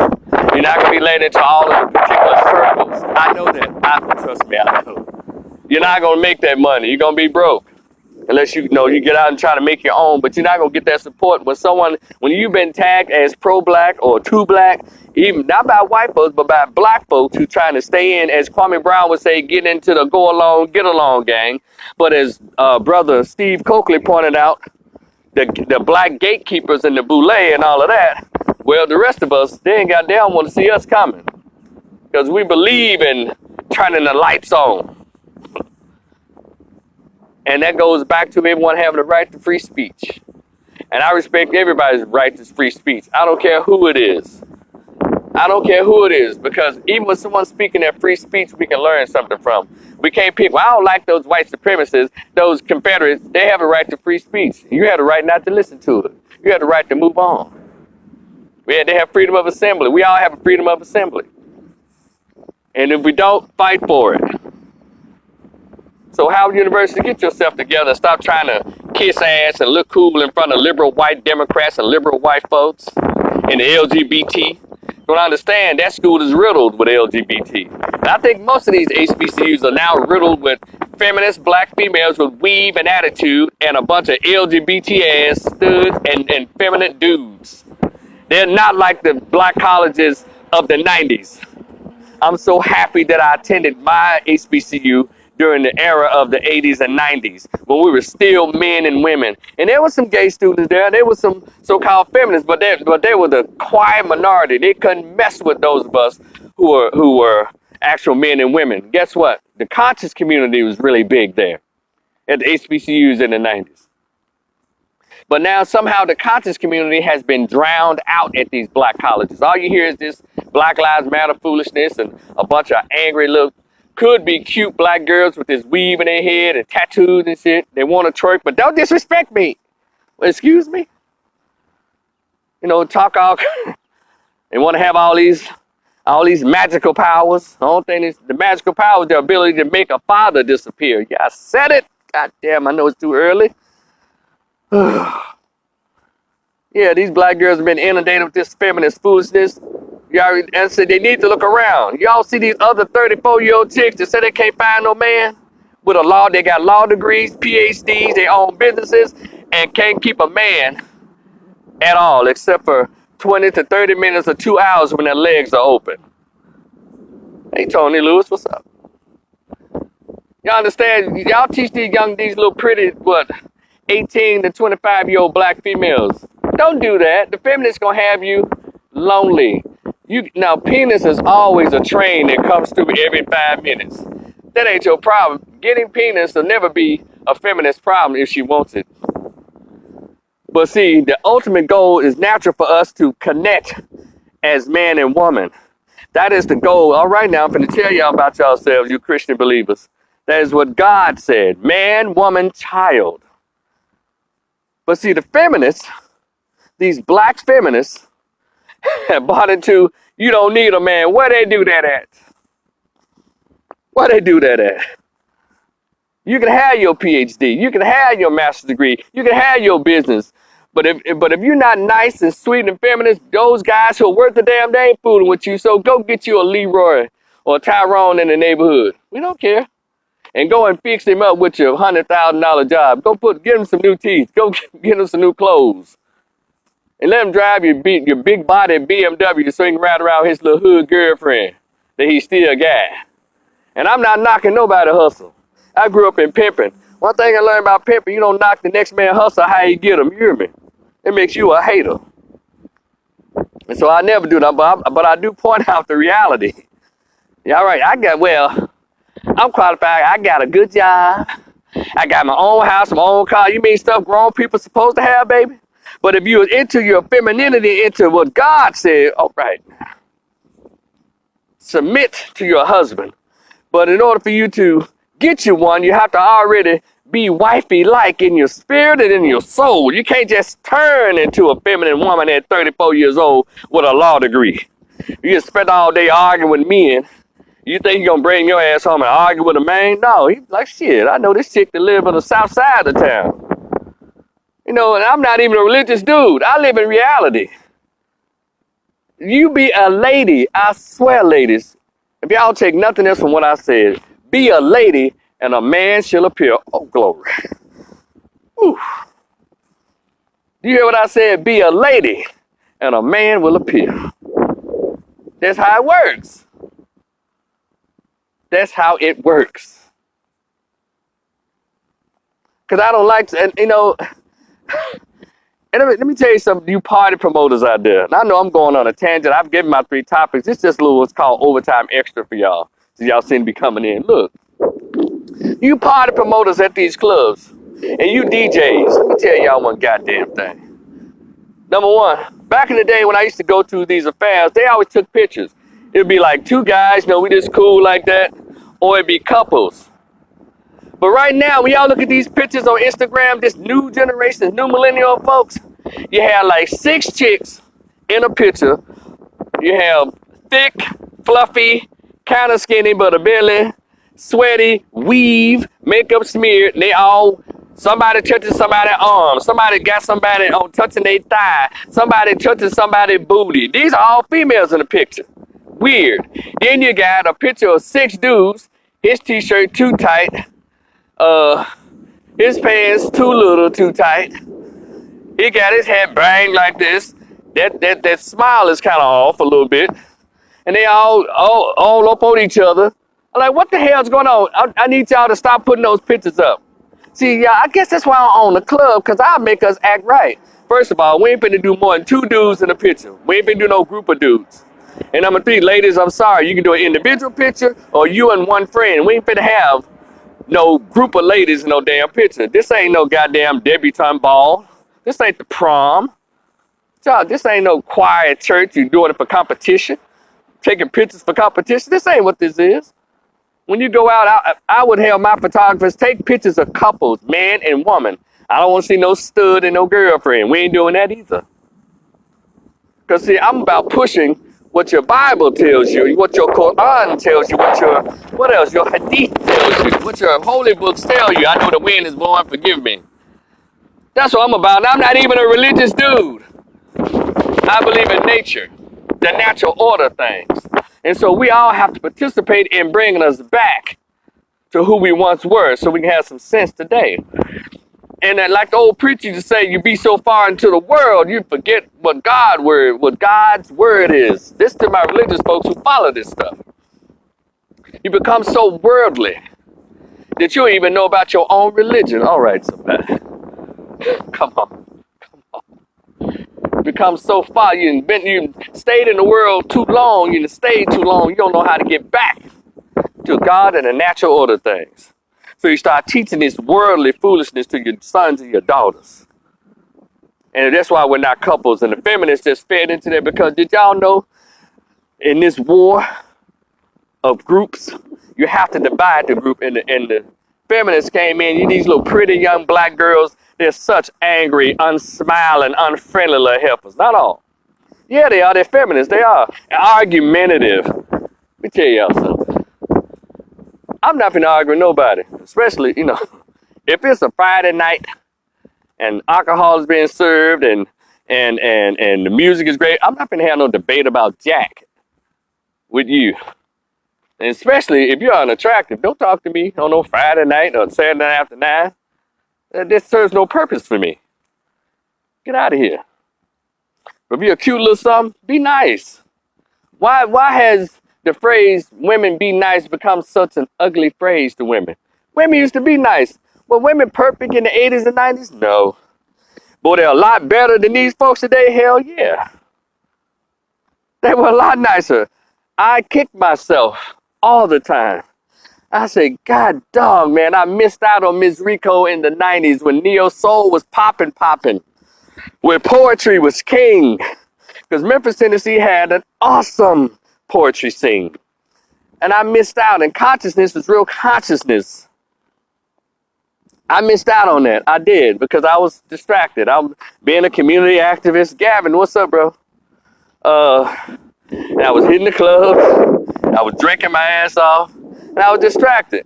You're not going to be led into all of the particular circles. I know that. Trust me, I know. You're not going to make that money. You're going to be broke. Unless you get out and try to make your own, but you're not gonna get that support when you've been tagged as pro-black or too black, even not by white folks, but by black folks who trying to stay in, as Kwame Brown would say, get into the go along, get along gang. But as brother Steve Coakley pointed out, the black gatekeepers and the boule and all of that, well, the rest of us, they don't want to see us coming because we believe in turning the lights on. And that goes back to everyone having the right to free speech. And I respect everybody's right to free speech. I don't care who it is. Because even when someone's speaking their free speech, we can learn something from. We can't pick, I don't like those white supremacists, those Confederates. They have a right to free speech. You have the right not to listen to it. You have the right to move on. We had to have freedom of assembly. We all have a freedom of assembly. And if we don't, fight for it. So Howard University, get yourself together and stop trying to kiss ass and look cool in front of liberal white Democrats and liberal white folks and the LGBT. Don't understand, that school is riddled with LGBT. And I think most of these HBCUs are now riddled with feminist black females with weave and attitude and a bunch of LGBT ass studs and feminine dudes. They're not like the black colleges of the 90s. I'm so happy that I attended my HBCU during the era of the 80s and 90s when we were still men and women. And there were some gay students there. There were some so-called feminists, but they were the quiet minority. They couldn't mess with those of us who were actual men and women. Guess what? The conscious community was really big there at the HBCUs in the 90s. But now somehow the conscious community has been drowned out at these black colleges. All you hear is this Black Lives Matter foolishness and a bunch of angry little, could be cute black girls with this weave in their head and tattoos and shit. They want to twerk, but don't disrespect me. Excuse me? You know, talk all, they want to have all these magical powers. The only thing is the magical power is the ability to make a father disappear. Yeah, I said it. God damn, I know it's too early. Yeah, these black girls have been inundated with this feminist foolishness. Y'all, and said they need to look around. Y'all see these other 34-year-old chicks that say they can't find no man with a law. They got law degrees, PhDs, they own businesses, and can't keep a man at all except for 20 to 30 minutes or 2 hours when their legs are open. Hey, Tony Lewis, what's up? Y'all understand? Y'all teach these little pretty, 18 to 25-year-old black females. Don't do that. The feminists gonna have you lonely. Now, penis is always a train that comes through every 5 minutes. That ain't your problem. Getting penis will never be a feminist problem if she wants it. But see, the ultimate goal is natural for us to connect as man and woman. That is the goal. All right, now I'm going to tell y'all about yourselves, you Christian believers. That is what God said. Man, woman, child. But see, the feminists, these black feminists, have bought into, you don't need a man. Where they do that at? Where they do that at? You can have your PhD. You can have your master's degree. You can have your business. But if you're not nice and sweet and feminist, those guys who are worth the damn, they ain't fooling with you. So go get you a Leroy or a Tyrone in the neighborhood. We don't care. And go and fix him up with your $100,000 job. Get him some new teeth. Go get him some new clothes. And let him drive your big body BMW so he can ride around his little hood girlfriend that he still got. And I'm not knocking nobody hustle. I grew up in pimping. One thing I learned about pimping, you don't knock the next man hustle how you get him. You hear me? It makes you a hater. And so I never do that, but I do point out the reality. Yeah, all right, I'm qualified. I got a good job. I got my own house, my own car. You mean stuff grown people supposed to have, baby? But if you're into your femininity, into what God said, all right, submit to your husband. But in order for you to get you one, you have to already be wifey-like in your spirit and in your soul. You can't just turn into a feminine woman at 34 years old with a law degree. You just spend all day arguing with men. You think you're going to bring your ass home and argue with a man? No, he's like, shit, I know this chick that live on the south side of town. You know, and I'm not even a religious dude. I live in reality. You be a lady. I swear, ladies, if y'all take nothing else from what I said, be a lady and a man shall appear. Oh, glory. Ooh. Do you hear what I said? Be a lady and a man will appear. That's how it works. That's how it works. Because I don't like to, and you know, and let me tell you something, you party promoters out there. And I know I'm going on a tangent. I've given my 3 topics. It's just a little what's called overtime extra for y'all. So y'all seem to be coming in. Look, you party promoters at these clubs and you DJs. Let me tell y'all one goddamn thing. Number one, back in the day when I used to go to these affairs, they always took pictures. It'd be like 2 guys, you know, we just cool like that, or it'd be couples. But right now, when y'all look at these pictures on Instagram, this new generation, new millennial folks, you have like 6 chicks in a picture, you have thick, fluffy, kind of skinny, but a belly, sweaty, weave, makeup smeared, and they all, somebody touching somebody's arm, somebody got somebody on touching their thigh, somebody touching somebody's booty. These are all females in the picture. Weird. Then you got a picture of 6 dudes, his t-shirt too tight, his pants too little, too tight. He got his head banged like this. That smile is kind of off a little bit. And they all up on each other. I'm like, what the hell's going on? I need y'all to stop putting those pictures up. See, yeah, I guess that's why I own the club, because I make us act right. First of all, we ain't finna do more than 2 dudes in a picture. We ain't finna do no group of dudes. And number 3, ladies, I'm sorry, you can do an individual picture or you and one friend. We ain't finna have no group of ladies in no damn picture. This ain't no goddamn debutante ball. This ain't the prom. Y'all, this ain't no choir at church. You doing it for competition, taking pictures for competition. This ain't what this is. When you go out, I would have my photographers take pictures of couples, man and woman. I don't want to see no stud and no girlfriend. We ain't doing that either. Because, see, I'm about pushing what your Bible tells you, what your Quran tells you, what else? Your Hadith tells you, what your holy books tell you. I know the wind is blowing, forgive me. That's what I'm about. And I'm not even a religious dude. I believe in nature, the natural order things. And so we all have to participate in bringing us back to who we once were so we can have some sense today. And then, like the old preacher used to say, you be so far into the world, you forget what God's word is. This to my religious folks who follow this stuff. You become so worldly that you don't even know about your own religion. All right, somebody. Come on. You become so far, you stayed in the world too long, you stayed too long, you don't know how to get back to God and the natural order things. So you start teaching this worldly foolishness to your sons and your daughters. And that's why we're not couples. And the feminists just fed into that, because did y'all know in this war of groups, you have to divide the group. And the feminists came in, these little pretty young black girls, they're such angry, unsmiling, unfriendly little helpers. Not all. Yeah, they are. They're feminists. They are. Argumentative. Let me tell y'all something. I'm not going to argue with nobody, especially, if it's a Friday night and alcohol is being served and the music is great, I'm not going to have no debate about Jack with you. And especially if you're unattractive, don't talk to me on no Friday night or Saturday night after 9. This serves no purpose for me. Get out of here. But if you're a cute little something, be nice. Why has the phrase women be nice become such an ugly phrase to women? Women used to be nice. Were women perfect in the 80s and 90s? No. Boy, they're a lot better than these folks today. Hell yeah. They were a lot nicer. I kicked myself all the time. I say, God dog, man, I missed out on Miss Rico in the 90s when neo soul was popping, where poetry was king. Because Memphis, Tennessee had an awesome poetry scene. And I missed out, and consciousness was real consciousness. I missed out on that. I did, because I was distracted. I was being a community activist. Gavin, what's up, bro? And I was hitting the clubs. I was drinking my ass off, and I was distracted.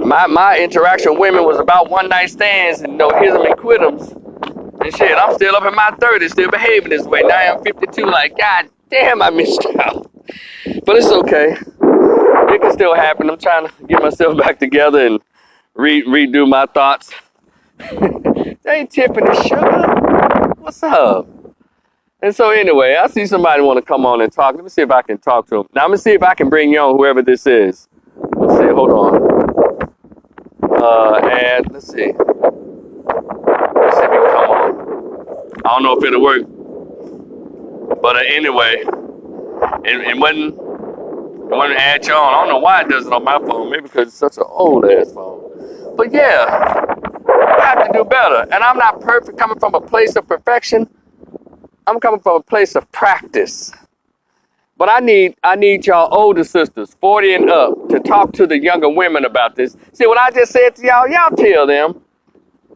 My interaction with women was about one night stands and no hit 'em and quit 'ems. And shit, I'm still up in my 30s, still behaving this way. Now I'm 52, like, God damn, I missed out. But it's okay. It can still happen. I'm trying to get myself back together and redo my thoughts. Hey, Tiffany Sugar, what's up? And so anyway, I see somebody want to come on and talk. Let me see if I can talk to him. Now, I'm going to see if I can bring you on, whoever this is. Let's see, hold on. And let's see. Let's see if he can come on. I don't know if it'll work. But anyway, it wouldn't add you on. I don't know why it does it on my phone. Maybe because it's such an old ass phone. But yeah, I have to do better. And I'm not perfect coming from a place of perfection. I'm coming from a place of practice. But I need y'all older sisters, 40 and up, to talk to the younger women about this. See, what I just said to y'all tell them.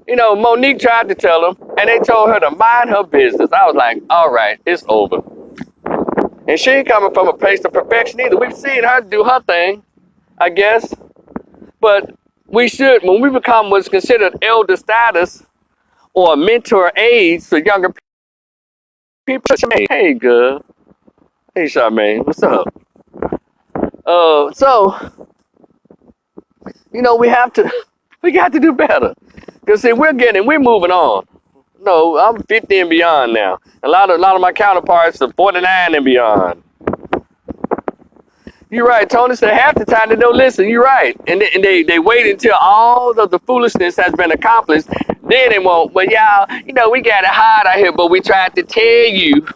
You know, Monique tried to tell them, and they told her to mind her business. I was like, all right, it's over. And she ain't coming from a place of perfection either. We've seen her do her thing, I guess. But we should, when we become what's considered elder status or mentor age for younger people, hey, good. Hey, Charmaine, what's up? So, you know, we got to do better. Because, see, we're moving on. No, I'm 50 and beyond now. A lot of my counterparts are 49 and beyond. You're right. Tony said half the time they don't listen. You're right. And they wait until all of the foolishness has been accomplished. Then they won't. Well, y'all, you know, we got it hard out here, but we tried to tell you.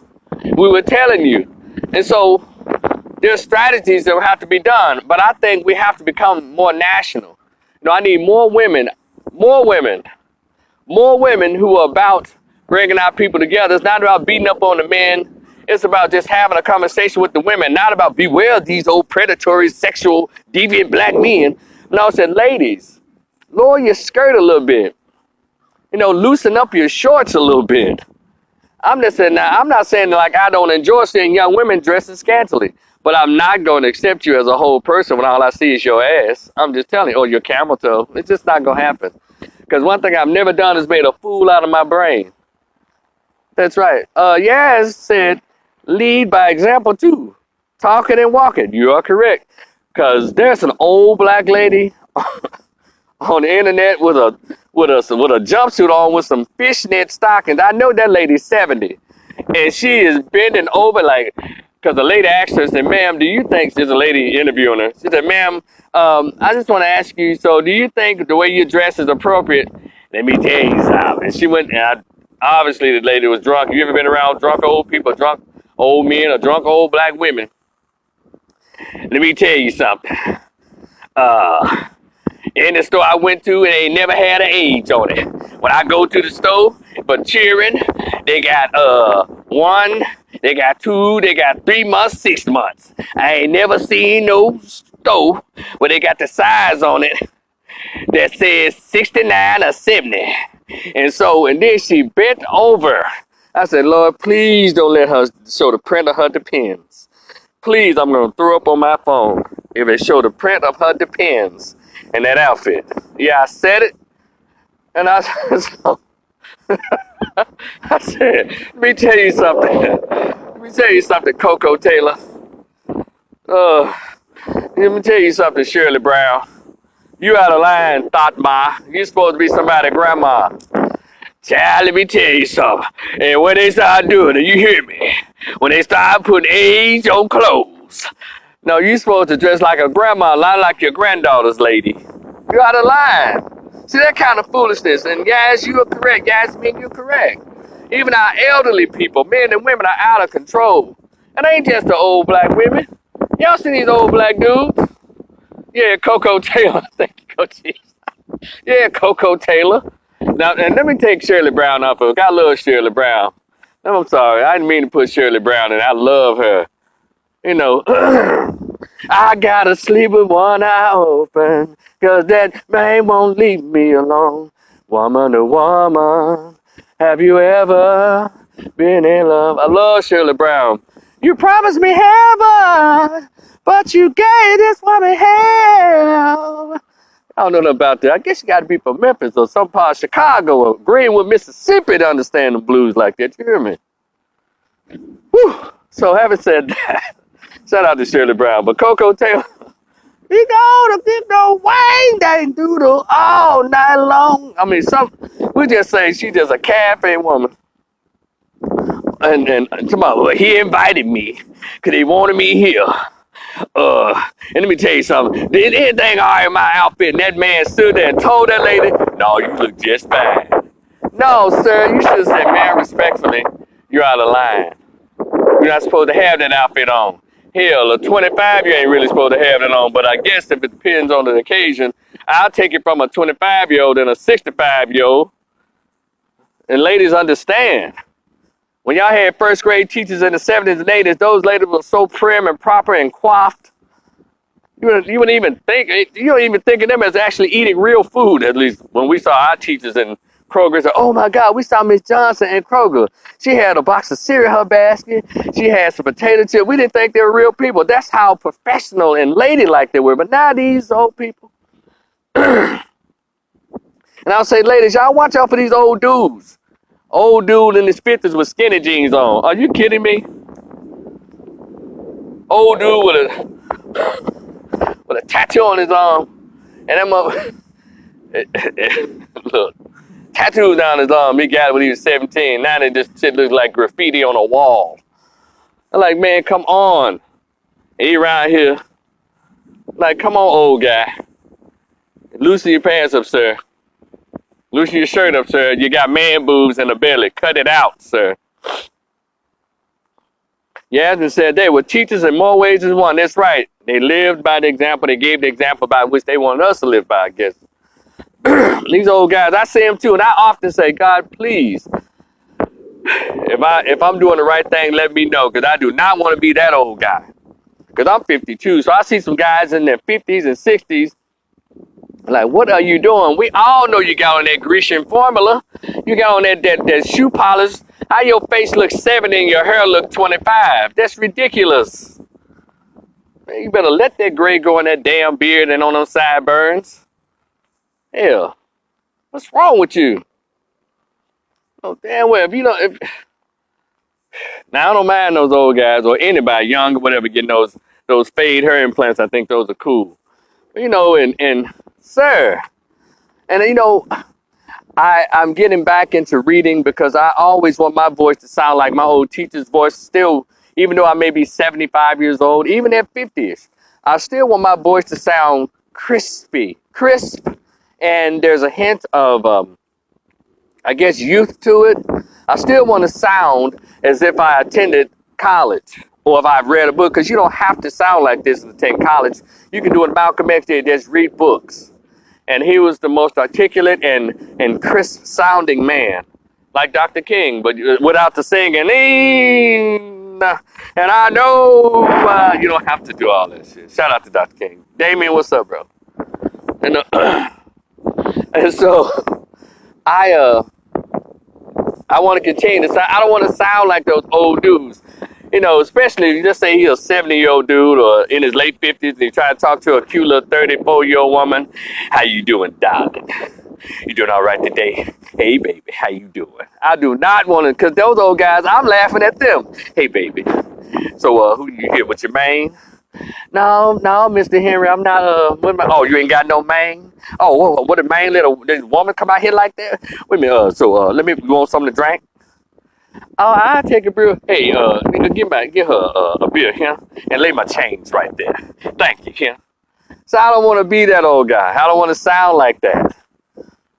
We were telling you. And so there's strategies that will have to be done. But I think we have to become more national. You know, I need more women who are about bringing our people together. It's not about beating up on the men. It's about just having a conversation with the women, not about beware these old predatory, sexual, deviant black men. No, I said, ladies, lower your skirt a little bit. You know, loosen up your shorts a little bit. I'm just saying now, I'm not saying like I don't enjoy seeing young women dressing scantily, but I'm not going to accept you as a whole person when all I see is your ass. I'm just telling you, or your camel toe. It's just not going to happen. Because one thing I've never done is made a fool out of my brain. That's right. Yaz said, lead by example too. Talking and walking. You are correct. Because there's an old black lady on the internet with a jumpsuit on with some fishnet stockings. I know that lady's 70. And she is bending over like, because the lady asked her, said, ma'am, do you think, there's a lady interviewing her. She said, ma'am, I just want to ask you, so do you think the way you dress is appropriate? Let me tell you something. And she went, and obviously the lady was drunk. You ever been around drunk old people, drunk old men, or drunk old black women? Let me tell you something. In the store I went to, it ain't never had an age on it. When I go to the store for cheering, they got 1, they got 2, they got 3 months, 6 months. I ain't never seen no store where they got the size on it that says 69 or 70. And then she bent over. I said, Lord, please don't let her show the print of her depends. Please, I'm going to throw up on my phone if it show the print of her depends in that outfit. Yeah, I said it. And I I said, let me tell you something. Let me tell you something, Coco Taylor. Let me tell you something, Shirley Brown. You out of line, thought ma. You supposed to be somebody's grandma. Child, let me tell you something. And when they start doing it, you hear me? When they start putting age on clothes. No, you supposed to dress like a grandma, not like your granddaughter's lady. You out of line. See, that kind of foolishness. And guys, you are correct. Yasmin, you're correct. Even our elderly people, men and women, are out of control. And ain't just the old black women. Y'all see these old black dudes? Yeah, Coco Taylor. Thank you, Coach. Yeah, Coco Taylor. Now, and let me take Shirley Brown off of it. I love Shirley Brown. I'm sorry. I didn't mean to put Shirley Brown in. I love her. You know, I gotta sleep with one eye open, 'cause that man won't leave me alone. Woman to woman, have you ever been in love? I love Shirley Brown. You promised me heaven, but you gave this woman hell. I don't know nothing about that. I guess you got to be from Memphis or some part of Chicago or Greenwood, Mississippi to understand the blues like that. You hear me? Whew. So having said that, shout out to Shirley Brown. But Coco Taylor, you know, the big no Wayne, they doodle all night long. I mean, we just say she's just a cafe woman. And tomorrow, well, he invited me because he wanted me here. And let me tell you something. Did anything all right in my outfit? And that man stood there and told that lady, no, you look just fine. No, sir, you should have said, man, respectfully, you're out of line. You're not supposed to have that outfit on. Hell, a 25, you ain't really supposed to have it on, but I guess if it depends on the occasion, I'll take it from a 25-year-old and a 65-year-old. And ladies understand. When y'all had first grade teachers in the 70s and 80s, those ladies were so prim and proper and coiffed. You don't even think of them as actually eating real food, at least when we saw our teachers in Kroger said, oh my God, we saw Miss Johnson in Kroger. She had a box of cereal in her basket. She had some potato chips. We didn't think they were real people. That's how professional and ladylike they were. But now these old people. And I'll say, ladies, y'all watch out for these old dudes. Old dude in his 50s with skinny jeans on. Are you kidding me? Old dude with a tattoo on his arm. And that mother, look, tattoos down his arm. He got it when he was 17. Now they just shit looks like graffiti on a wall. I'm like, man, come on. He around here. Like, come on, old guy. Loosen your pants up, sir. Loosen your shirt up, sir. You got man boobs in the belly. Cut it out, sir. Yasmin said they were teachers in more ways than one. That's right. They lived by the example. They gave the example by which they wanted us to live by, I guess. These old guys, I see them too, and I often say, God, please, if I'm doing the right thing, let me know, because I do not want to be that old guy. Because I'm 52, so I see some guys in their 50s and 60s, like, what are you doing? We all know you got on that Grecian formula. You got on that shoe polish. How your face looks 70 and your hair look 25. That's ridiculous. Man, you better let that gray go in that damn beard and on those sideburns. Hell, what's wrong with you? Oh, damn well, now I don't mind those old guys or anybody, young or whatever, getting those fade hair implants. I think those are cool. But, and sir, and I'm getting back into reading because I always want my voice to sound like my old teacher's voice still, even though I may be 75 years old, even at 50ish. I still want my voice to sound crisp, and there's a hint of, I guess, youth to it. I still want to sound as if I attended college or if I've read a book, because you don't have to sound like this to attend college. You can do what Malcolm X did, just read books. And he was the most articulate and crisp sounding man, like Dr. King, but without the singing. And I know you don't have to do all that shit. Shout out to Dr. King. Damien, what's up, bro? And so I want to continue to sound. I don't want to sound like those old dudes. Especially if you just say he's a 70-year-old dude or in his late 50s and he try to talk to a cute little 34-year-old woman. How you doing, darling? You doing all right today? Hey, baby, how you doing? I do not want to, because those old guys, I'm laughing at them. Hey, baby. So, who you here with your man? No, Mr. Henry, I'm not, oh, you ain't got no man? Oh, what a man, this woman come out here like that? Wait a minute, you want something to drink? Oh, I'll take a beer. Hey, get her a beer here and lay my chains right there. Thank you, here. So I don't want to be that old guy. I don't want to sound like that.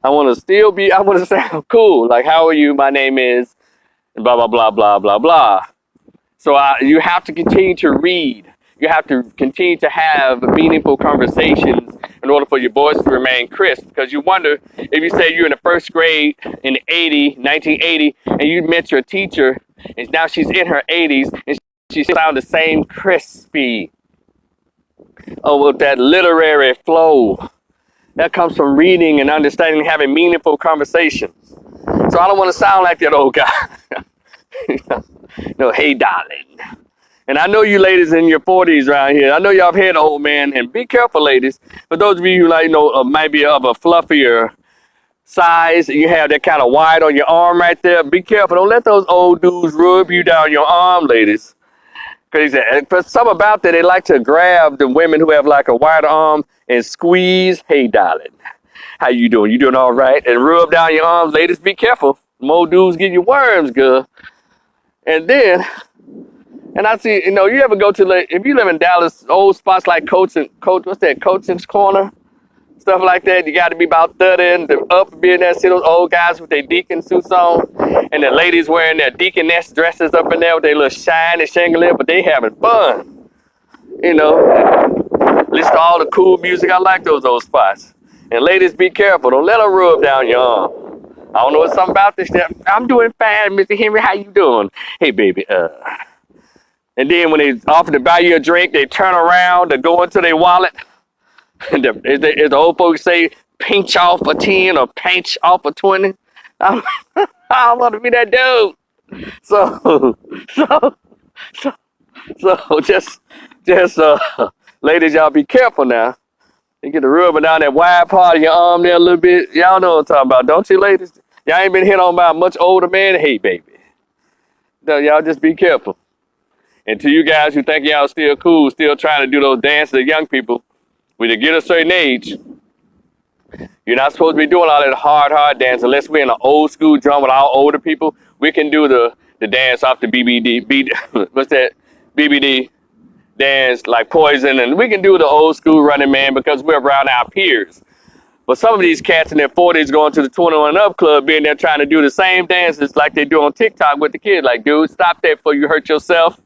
I want to sound cool. Like, how are you? My name is, and blah, blah, blah, blah, blah, blah. So you have to continue to read. You have to continue to have meaningful conversations in order for your voice to remain crisp. Because you wonder, if you say you're in the first grade in 1980, and you met your teacher, and now she's in her 80s, and she sounds the same crispy. Oh, with that literary flow. That comes from reading and understanding, having meaningful conversations. So I don't want to sound like that old guy. No, hey, darling. And I know you ladies in your 40s around here. I know y'all have had an old man. And be careful, ladies. For those of you who might be of a fluffier size, you have that kind of wide on your arm right there. Be careful. Don't let those old dudes rub you down your arm, ladies. Because for some about that, they like to grab the women who have like a wider arm and squeeze. Hey, darling. How you doing? You doing all right? And rub down your arms. Ladies, be careful. Them old dudes give you worms, girl. And then... And I see, you ever go to, if you live in Dallas, old spots like Coach's Corner, stuff like that, you got to be about 30 and up, be in there, see those old guys with their deacon suits on, and the ladies wearing their deaconess dresses up in there with their little shine and chandelier, but they having fun, listen to all the cool music. I like those old spots. And ladies, be careful. Don't let them rub down your arm. I don't know what's something about this. I'm doing fine, Mr. Henry. How you doing? Hey, baby, And then when they offer to buy you a drink, they turn around to go into their wallet. And as the old folks say, pinch off a 10 or pinch off a 20. I, I want to be that dude. So, so, so, so just ladies, y'all be careful now. You get the rubber down that wide part of your arm there a little bit. Y'all know what I'm talking about, don't you, ladies? Y'all ain't been hit on by a much older man. Hey, baby. No, y'all just be careful. And to you guys who think y'all still cool, still trying to do those dances to young people, when you get a certain age, you're not supposed to be doing all that hard dance unless we're in an old school drum with all older people. We can do the dance off the what's that? BBD dance like Poison, and we can do the old school Running Man because we're around our peers. But some of these cats in their 40s going to the 21 and up club, being there trying to do the same dances like they do on TikTok with the kids. Like, dude, stop that before you hurt yourself.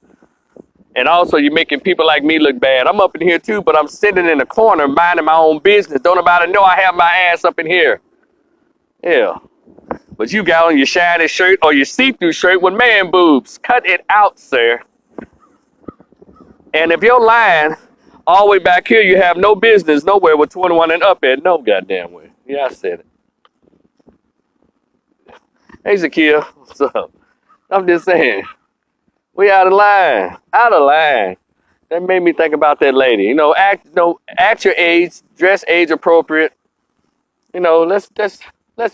And also, you're making people like me look bad. I'm up in here too, but I'm sitting in the corner minding my own business. Don't nobody know I have my ass up in here. Yeah. But you got on your shiny shirt or your see-through shirt with man boobs. Cut it out, sir. And if you're lying, all the way back here, you have no business nowhere with 21 and up at no goddamn way. Yeah, I said it. Hey, Zakia, what's up? I'm just saying, we out of line. Out of line. That made me think about that lady. Act your age, dress age appropriate. Let's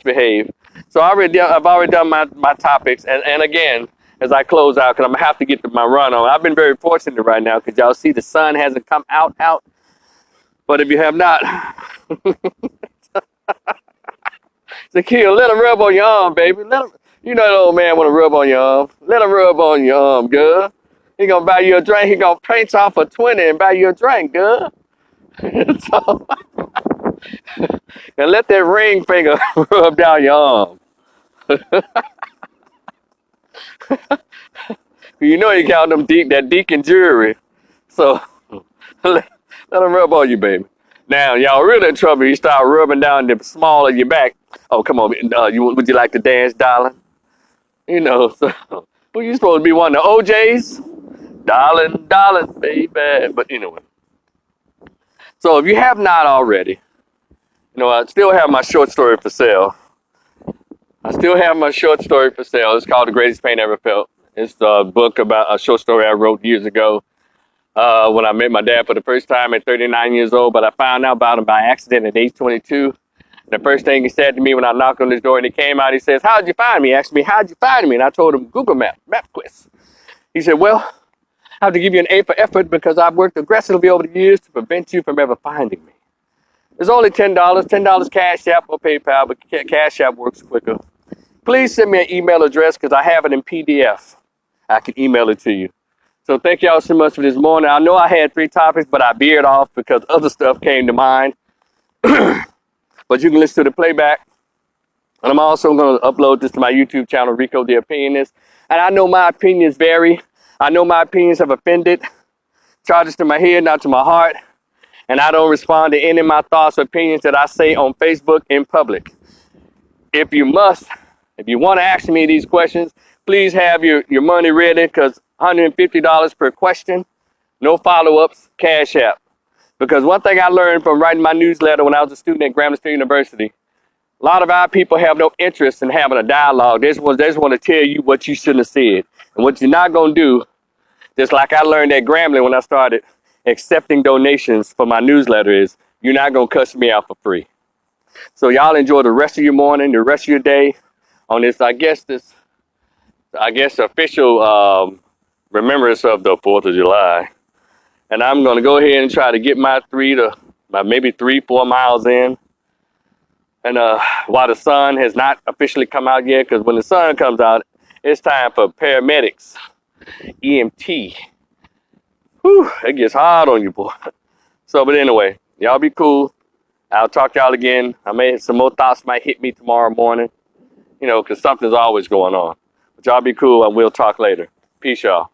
behave. So I've already done my topics, and again, as I close out, because I'm gonna have to get to my run on. I've been very fortunate right now because y'all see the sun hasn't come out. But if you have not, Zakia, let him rub on your arm, baby. Let him. You know that old man want to rub on your arm. Let him rub on your arm, girl. He gonna buy you a drink. He gonna paint off for 20 and buy you a drink, girl. So, and let that ring finger rub down your arm. You know you got that deacon jewelry. So let him rub on you, baby. Now, y'all really in trouble. You start rubbing down the small of your back. Oh, come on. Would you like to dance, darling? So who you supposed to be, one of the OJs? Darling, baby. But anyway. So if you have not already, I still have my short story for sale. It's called The Greatest Pain Ever Felt. It's a book about a short story I wrote years ago when I met my dad for the first time at 39 years old. But I found out about him by accident at age 22. And the first thing he said to me when I knocked on his door and he came out, he says, "How'd you find me?" He asked me, "How'd you find me?" And I told him, "Google MapQuest." He said, "Well, I have to give you an A for effort because I've worked aggressively over the years to prevent you from ever finding me. It's only $10 Cash App or PayPal, but Cash App works quicker. Please send me an email address because I have it in PDF. I can email it to you." So thank y'all so much for this morning. I know I had 3 topics, but I veered off because other stuff came to mind. But you can listen to the playback. And I'm also going to upload this to my YouTube channel, Rico the Opinionist. And I know my opinions vary. I know my opinions have offended. Charges to my head, not to my heart. And I don't respond to any of my thoughts or opinions that I say on Facebook in public. If you want to ask me these questions, please have your money ready because $150 per question, no follow-ups, Cash App. Because one thing I learned from writing my newsletter when I was a student at Grambling State University, a lot of our people have no interest in having a dialogue. They just want to tell you what you shouldn't have said. And what you're not going to do, just like I learned at Grambling when I started accepting donations for my newsletter, is you're not going to cuss me out for free. So y'all enjoy the rest of your morning, the rest of your day on this, official remembrance of the 4th of July. And I'm going to go ahead and try to get my maybe 3-4 miles in. And while the sun has not officially come out yet, because when the sun comes out, it's time for paramedics, EMT. Whew, it gets hard on you, boy. So, but anyway, y'all be cool. I'll talk to y'all again. Some more thoughts might hit me tomorrow morning, because something's always going on. But y'all be cool, and we'll talk later. Peace, y'all.